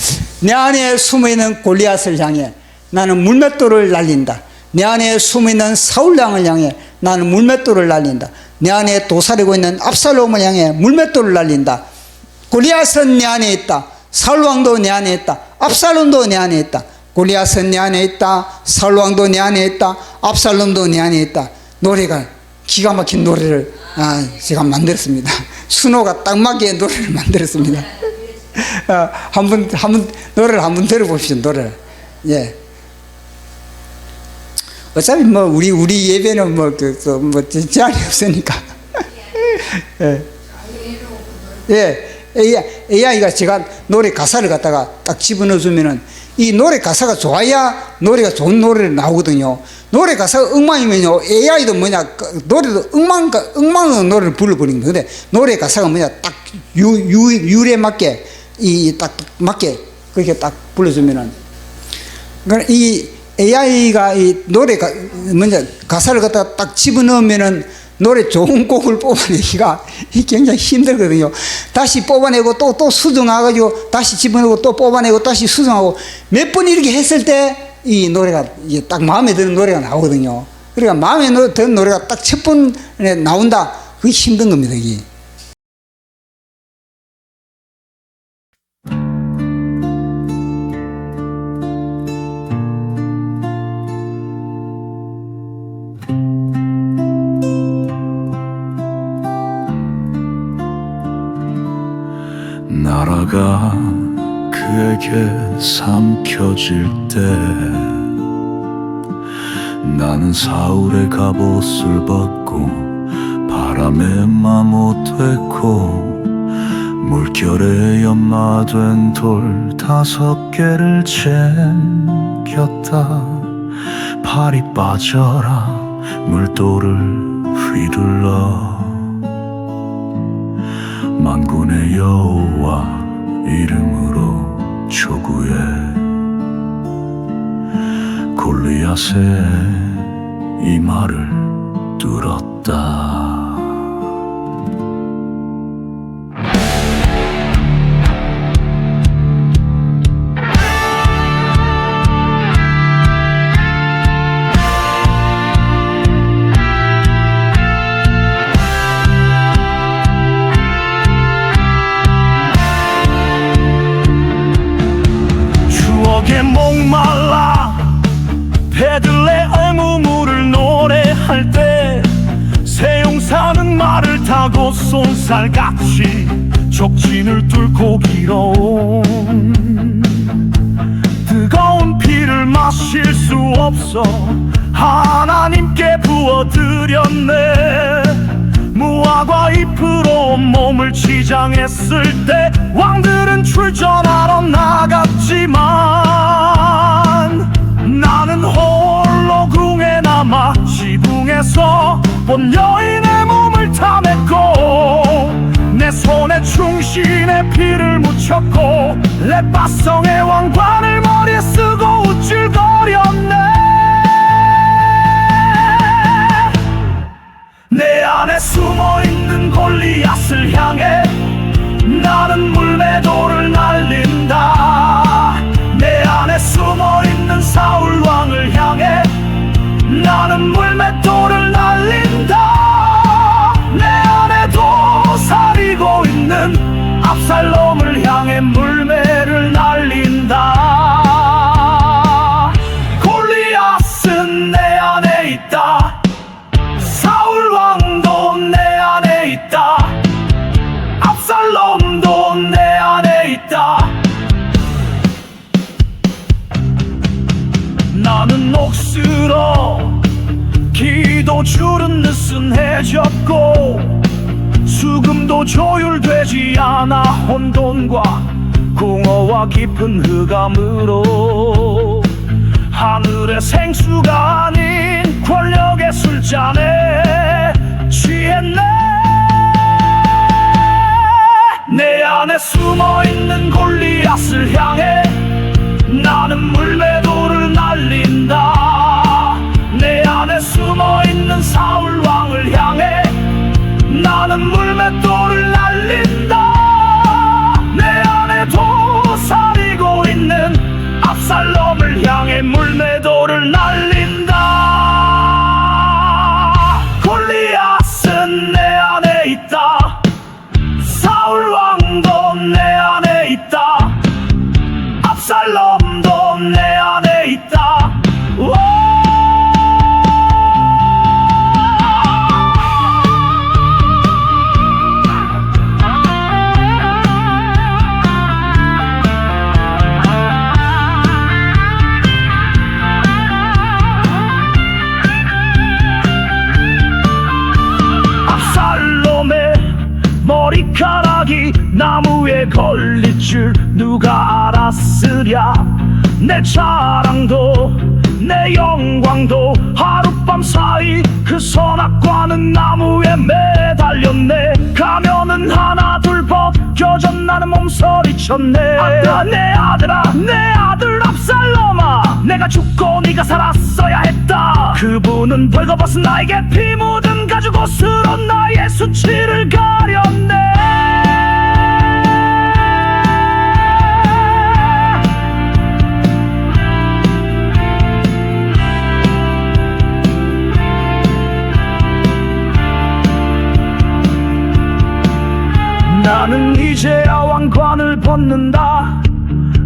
내 안에 숨어있는 골리앗을 향해 나는 물맷돌을 날린다. 내 안에 숨어있는 사울왕을 향해 나는 물맷돌을 날린다. 내 안에 도사리고 있는 압살롬을 향해 물맷돌을 날린다. 골리앗은 내 안에 있다. 사울왕도 내 안에 있다. 압살롬도 내 안에 있다. 골리앗은 내 안에 있다. 사울왕도 내 안에 있다. 압살롬도 내 안에 있다. 노래가 기가 막힌 노래를 제가 만들었습니다. 순호가 딱 맞게 노래를 만들었습니다. 한번 노래를 한번 들어보십시오. 노래를. 예. 어차피 뭐 우리 예배는 뭐 제한이 없으니까. 예. AI가 제가 노래 가사를 갖다가 딱 집어넣어 주면은 이 노래 가사가 좋아야 노래가 좋은 노래를 나오거든요. 노래 가사가 엉망이면요, AI도 뭐냐, 노래도 엉망으로 노래를 불러버리는 거예요. 근데 노래 가사가 뭐냐, 딱 율에 맞게, 딱 맞게, 그렇게 딱 불러주면은. 그러니까 이 AI가 이 노래가, 가사를 갖다가 딱 집어넣으면은 노래 좋은 곡을 뽑아내기가 굉장히 힘들거든요. 다시 뽑아내고 또 수정해가지고 다시 집어넣고 또 뽑아내고 다시 수정하고 몇 번 이렇게 했을 때 이 노래가 이제 딱 마음에 드는 노래가 나오거든요. 그러니까 마음에 드는 노래가 딱 첫 번에 나온다. 그게 힘든 겁니다, 이게. 나라가 그에게 삼켜질 때 나는 사울의 갑옷을 벗고 바람에 마모되고 물결에 연마된 돌 5개를 챙겼다. 발이 빠져라 물돌을 휘둘러 만군의 여호와 이름으로 초구해 골리앗의 이마를 뚫었다. 할 때 세용사는 말을 타고 손살같이 족진을 뚫고 길어온 뜨거운 피를 마실 수 없어 하나님께 부어드렸네. 무화과 잎으로 몸을 치장했을 때 왕들은 출전하러 나갔지만 나는 홀로 궁에 남아 지붕에서 본 여인의 몸을 탐했고 내 손에 충신의 피를 묻혔고 렛바성의 왕관을 머리에 쓰고 우쭐거렸네. 내 안에 숨어있는 골리앗을 향해 나는 물매도를 날린다. 내 안에 숨어있는 사울 왕을 향해 나는 물맷돌을 날린다. 내 안에 도사리고 있는 압살롬을 향해 물매를 날린다. 골리앗은 내 안에 있다. 사울 왕도 내 안에 있다. 압살롬도 내 안에 있다. 나는 옥스러 기도줄은 느슨해졌고 수금도 조율되지 않아 혼돈과 공허와 깊은 흑암으로 하늘의 생수가 아닌 권력의 술잔에 취했네. 내 안에 숨어있는 골리앗을 향해 나는 물매도를 날린다. 내 안에 숨어있는 사울 왕을 향해 나는 물맷돌을 날린다. 내 안에 도사리고 있는 압살롬을 향해 물매도를 날린다. 골리앗은 내 안에 있다. 사울 왕도 내 안에 있다. 압살롬도 내 안에 있다. 압살롬의 머리카락이 나무에 걸릴 줄 누가 알았으랴. 내 자랑도 내 영광도 하룻밤 사이 그 선악과는 나무에 매달렸네. 가면은 하나 둘 벗겨져 나는 몸서리쳤네. 내 아들아 내 아들 압살롬아 내가 죽고 네가 살았어야 했다. 그분은 벌거벗은 나에게 피 묻은 가죽 옷으로 나의 수치를 가렸네. 나는 이제야 왕관을 벗는다.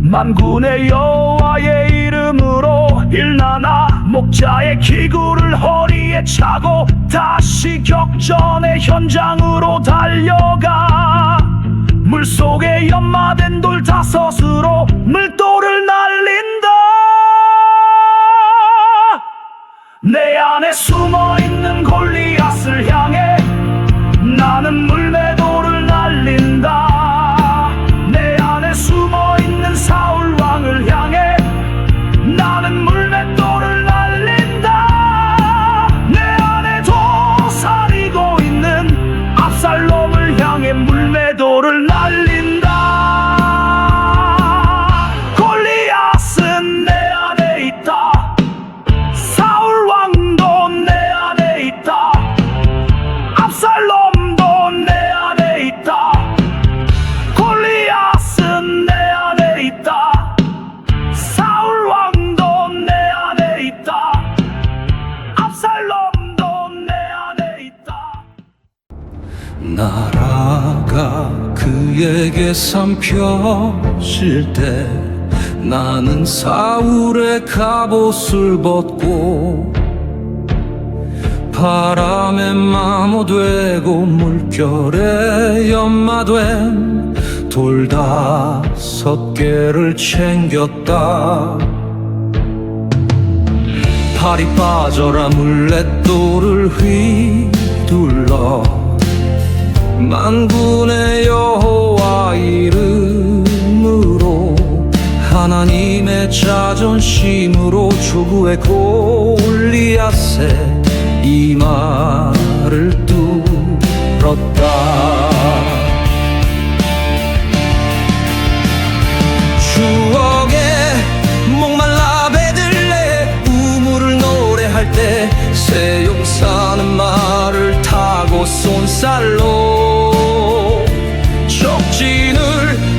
만군의 여호와의 이름으로 일나나 목자의 기구를 허리에 차고 다시 격전의 현장으로 달려가. 물속에 연마된 돌 5으로 물돌을 날린다. 내 안에 숨어있는 골리앗을 향해 나는 물매도를 날린다. 내 안에 숨어있는 사울 왕을 향해 나는 물맷돌을 날린다. 내 안에 도사리고 있는 압살롬을 향해 물매도를 날린다. 골리앗은 내 안에 있다. 사울 왕도 내 안에 있다. 압살롬도 내 안에 있다. 골리앗은 내 안에 있다. 사울 왕도 내 안에 있다. 압살롬도 내 안에 있다. 나라가 그에게 삼켜질 때 나는 사울의 갑옷을 벗고 바람에 마모되고 물결에 연마된 돌 5개를 챙겼다. 팔이 빠져라 물맷돌을 휘둘러 만군의 여호와 이름으로 하나님의 자존심으로 조구의 골리앗에 이 말을 뚫었다. 추억에 목말라 배들래 우물을 노래할 때 새 용사는 말을 타고 손살로 적진을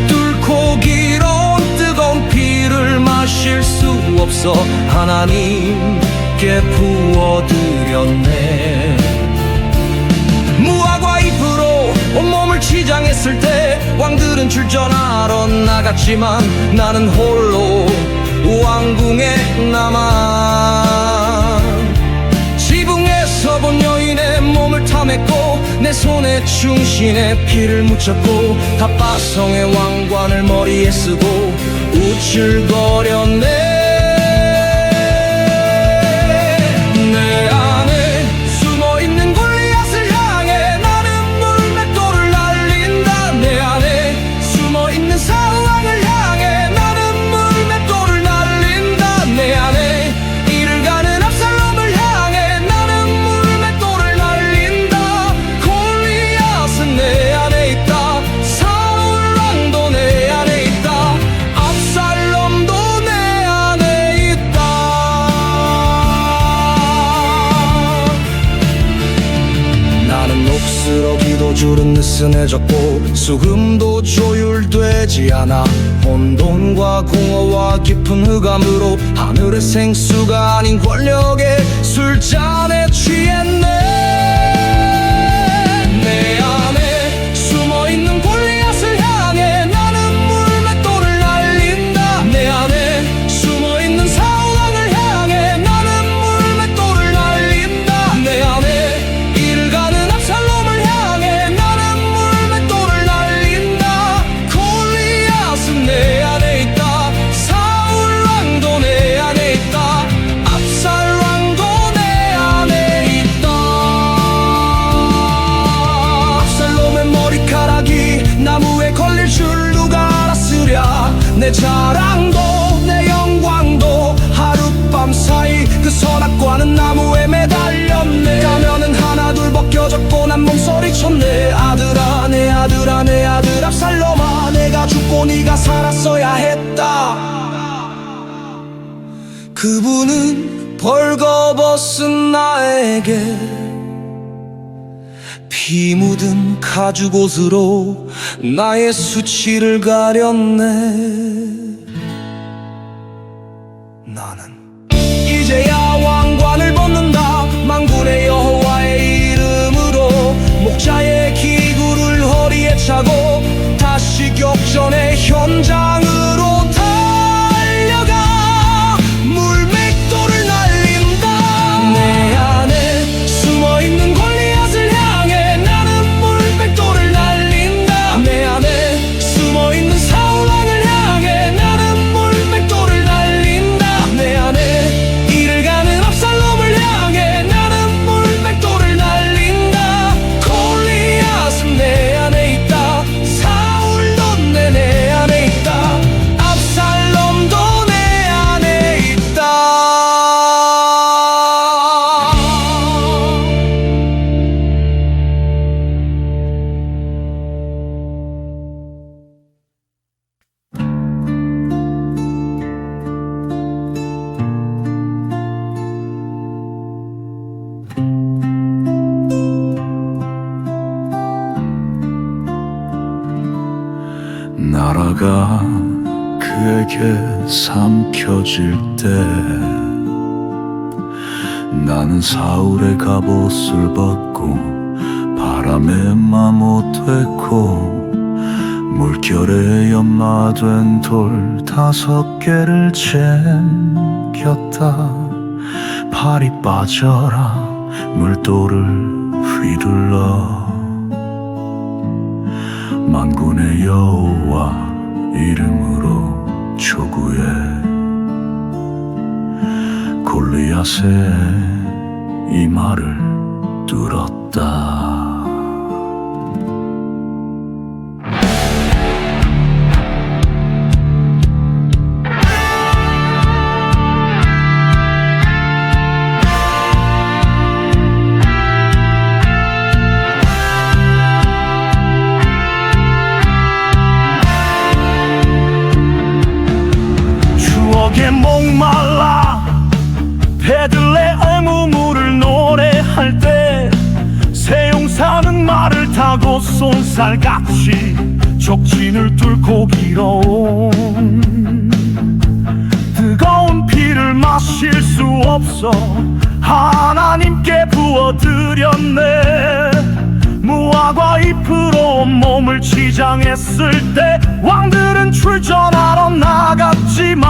뚫고 길어온 뜨거운 피를 마실 수 없어 하나님께 부어드렸네. 무화과 잎으로 온몸을 치장했을 때 왕들은 출전하러 나갔지만 나는 홀로 왕궁에 남아 지붕에서 본 여인의 몸을 탐했고 내 손에 충신의 피를 묻혔고 갑바성의 왕관을 머리에 쓰고 우쭐거렸네. 내 안에 숨어있는 골리앗을 향해 나는 물맷돌을 날린다. 내 안에 숨어있는 사울왕을 향해 나는 물맷돌을 날린다. 내 안에 이를 가는 압살롬을 향해 나는 물맷돌을 날린다. 골리앗은 내 안에 있다. 사울왕도 내 안에 있다. 압살롬도 내 안에 있다. 나는 녹슬어 기도줄은 느슨해졌고 수금도 조율되지 않아 혼돈과 공허와 깊은 흑암으로 하늘의 생수가 아닌 권력의 술잔에 취했네. 내 안에 숨어있는 골리앗을 향해 나는 물맷돌을 날린다. 내 안에 숨어있는 사울왕을 향해 나는 물맷돌을 날린다. 내 안에 이를 가는 압살롬을 향해 나는 물맷돌을 날린다. 골리앗은 내 안에 있다. 사울왕도 내 안에 있다. 압살왕도 내 안에 있다. 압살롬의 머리카락이 나무에 걸릴 줄 누가 알았으랴. 내 자랑도 내 영광도 하룻밤 사이 그 선악과는 나무에 매달렸네. 가면은 하나 둘 벗겨졌고 난 몸소리쳤네. 아들아 내 아들아 내 아들 압살롬아 내가 죽고 네가 살았어야 했다. 그분은 벌거벗은 나에게 피 묻은 가죽옷으로 나의 수치를 가렸네. 나는 이제야 왕관을 벗는다. 만군의 여호와의 이름으로 목자의 기구를 허리에 차고 다시 격전의 현장으로 달려가 물맷돌을 날린다. 내 안에 숨어있는 골리앗을 향해 나는 물맷돌을 날린다. 내 안에 숨어있는 사울왕을 향해 나는 물맷돌을 날린다. 내 안에 이를 가는 압살롬을 향해 나는 물맷돌을 날린다. 골리앗은 내 안에 있다. 사울도 내 안에 있다. 압살롬도 내 안에 있다. 나라가 그에게 삼켜질 때 나는 사울의 갑옷을 벗고 바람에 마모됐고 물결에 연마된 돌 5개를 챙겼다. 팔이 빠져라 물도를 휘둘러 만군의 여호와 이름으로 초구해 골리앗의 이 말을 뚫었다. 추억에 목말라 배들의 애무물을 노래할 때 세용사는 말을 타고 쏜살같이 족진을 뚫고 길어온 뜨거운 피를 마실 수 없어 하나님께 부어드렸네. 무화과 잎으로 몸을 치장했을 때 왕들은 출전하러 나갔지만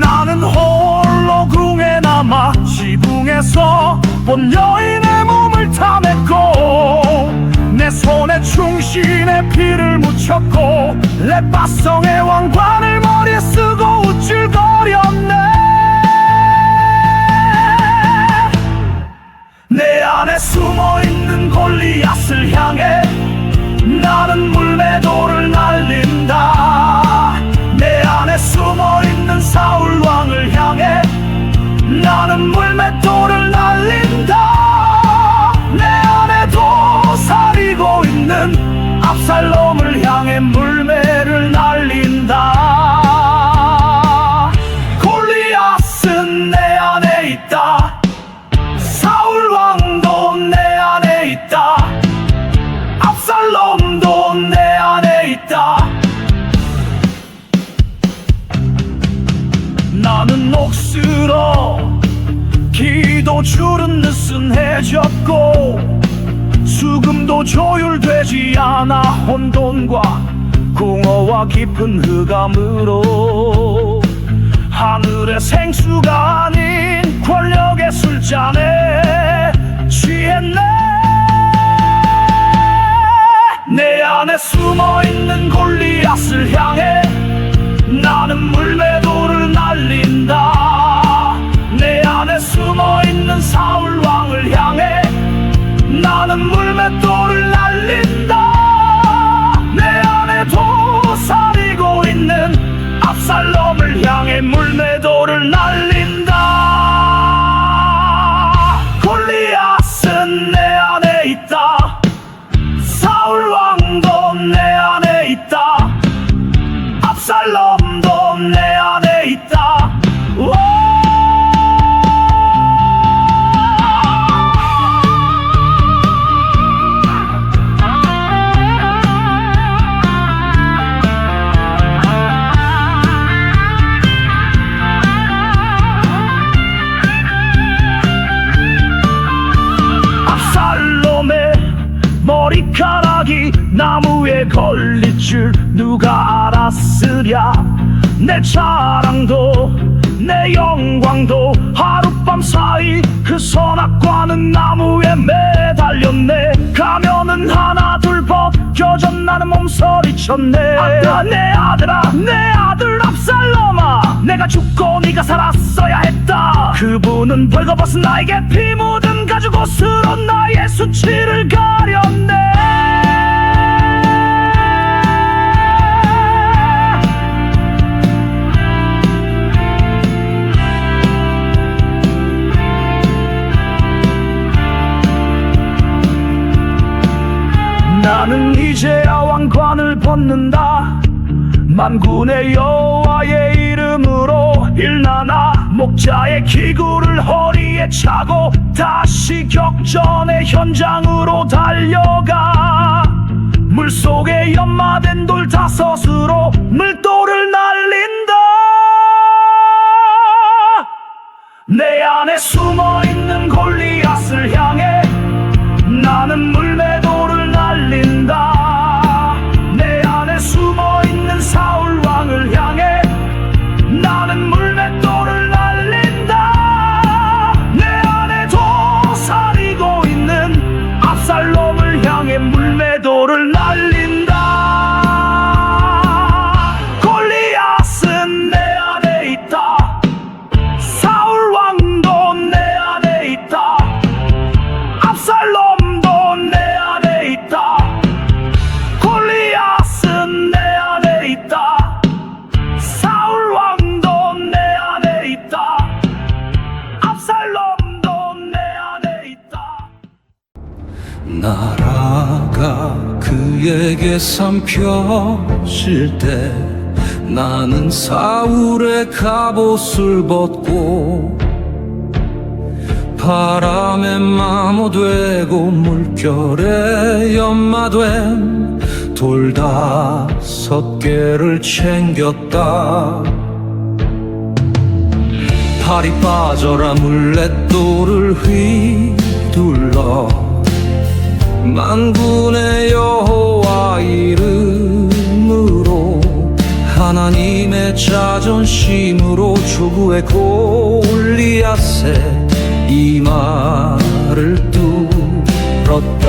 나는 홀로 궁에 남아 지붕에서 본 여인의 몸을 탐했고 내 손에 충신의 피를 묻혔고 렛바성의 왕관을 머리에 쓰고 우쭐거렸네. 내 안에 숨어있는 골리앗을 향해 나는 물매도를 날린다. 내 안에 숨어있는 사울 왕을 향해 나는 물맷돌을 날린다. 내 안에 도사리고 있는 압살롬을 향해 물매를 날린다. 골리앗은 내 안에 있다. 사울 왕도 내 안에 있다. 압살롬도 내 안에 있다. 나는 옥스러 기도줄은 느슨해졌고 수금도 조율되지 않아 혼돈과 궁어와 깊은 흑암으로 하늘의 생수가 아닌 권력의 술잔에 취했네. 내 안에 숨어있는 골리앗을 향해 나는 물매도를 날린다. 내 안에 숨어있는 사울 왕을 향해 나는 물맷돌을 날린다. 내 안에 도사리고 있는 압살롬을 향해 물매도를 날린다. 골리앗은 내 안에 있다. 사울 왕도 내 안에 있다. 압살롬도 내 안에 있다. 머리카락이 나무에 걸릴 줄 누가 알았으랴. 내 자랑도 내 영광도 하룻밤 사이 그 선악과는 나무에 매달렸네. 가면은 하나 둘 벗겨져 나는 몸서리쳤네. 내 아들아 내 아들 압살롬아 내가 죽고 네가 살았어야 했다. 그분은 벌거벗은 나에게 피 묻은 가죽 옷으로 나의 수치를 가렸네. 나는 이제야 왕관을 벗는다. 만군의 여호와의 이름으로 일나나 목자의 기구를 허리에 차고 다시 격전의 현장으로 달려가. 물속에 연마된 돌 5으로 물돌을 날린다. 내 안에 숨어있는 골리앗을 향해 나는 물매도를 날린다. 내 안에 숨어있는 사울 왕을 향해 나는 물맷돌을 날린다. 내 내게 삼켜질 때 나는 사울의 갑옷을 벗고 바람에 마모되고 물결에 연마된 돌 5개를 챙겼다. 팔이 빠져라 물맷돌을 휘둘러 만군의 여호와 이름으로 하나님의 자존심으로 조구의 골리앗에 이 말을 뚫었다.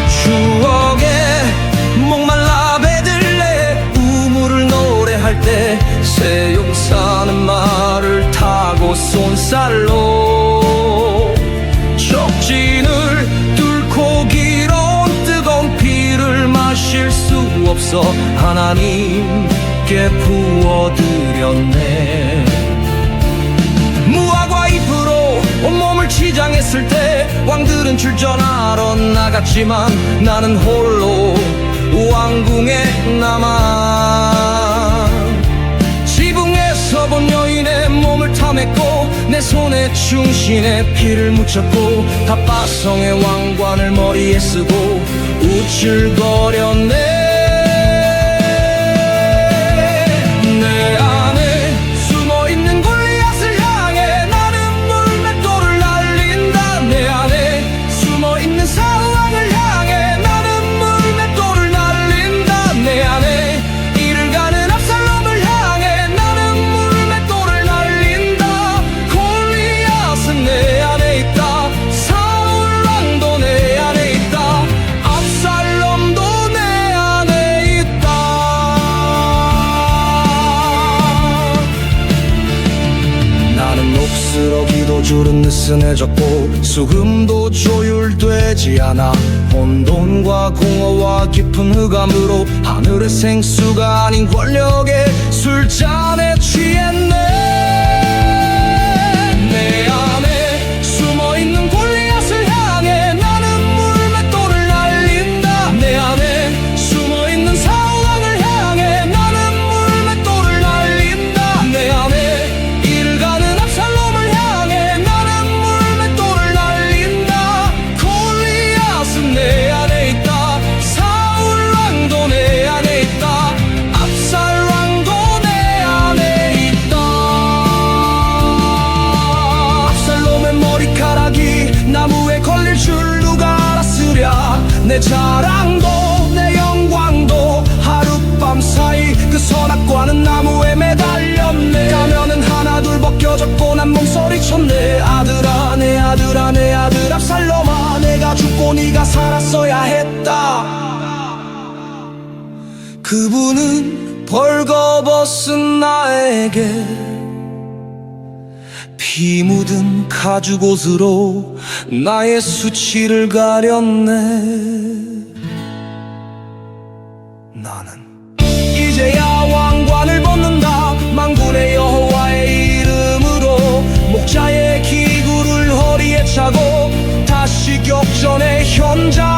추억에 목말라 베들레 우물을 노래할 때 새 용사는 말을 타고 손살로 적진을 뚫고 길어온 뜨거운 피를 마실 수 없어 하나님께 부어드렸네. 무화과 잎으로 온몸을 치장했을 때 왕들은 출전하러 나갔지만 나는 홀로 왕궁에 남아 지붕에서 본 여인의 몸을 탐했고 내 손에 충신의 피를 묻혔고 탑바성의 왕관을 머리에 쓰고 우쭐거렸네. 쓰러기도 줄은 느슨해졌고 수금도 조율되지 않아 혼돈과 공허와 깊은 흑암으로 하늘의 생수가 아닌 권력의 술잔에 취했네. 내 안에 숨어있는 골리앗을 향해 나는 물맷돌을 날린다. 내 안에 숨어있는 사울왕을 향해 나는 물맷돌을 날린다. 내 안에 이를 가는 압살롬을 내 안에 있다. 사울왕도 내 안에 있다. 압살왕도 내 안에 있다. 압살롬의 머리카락이 나무에 걸릴 줄 누가 알았으랴. 내 자랑도 내 영광도 하룻밤 사이 그 선악과는 나무에 매달렸네. 가면은 하나 둘 벗겨졌고 난 몸서리쳤네. 아들아 내 아들아 내 아들 압살롬아 내가 죽고 네가 살았어야 했다. 그분은 벌거벗은 나에게 피 묻은 가죽옷으로 나의 수치를 가렸네. 나는 이제야 왕관을 벗는다. 만군의 여호와의 이름으로 목자의 기구를 허리에 차고 다시 격전의 현장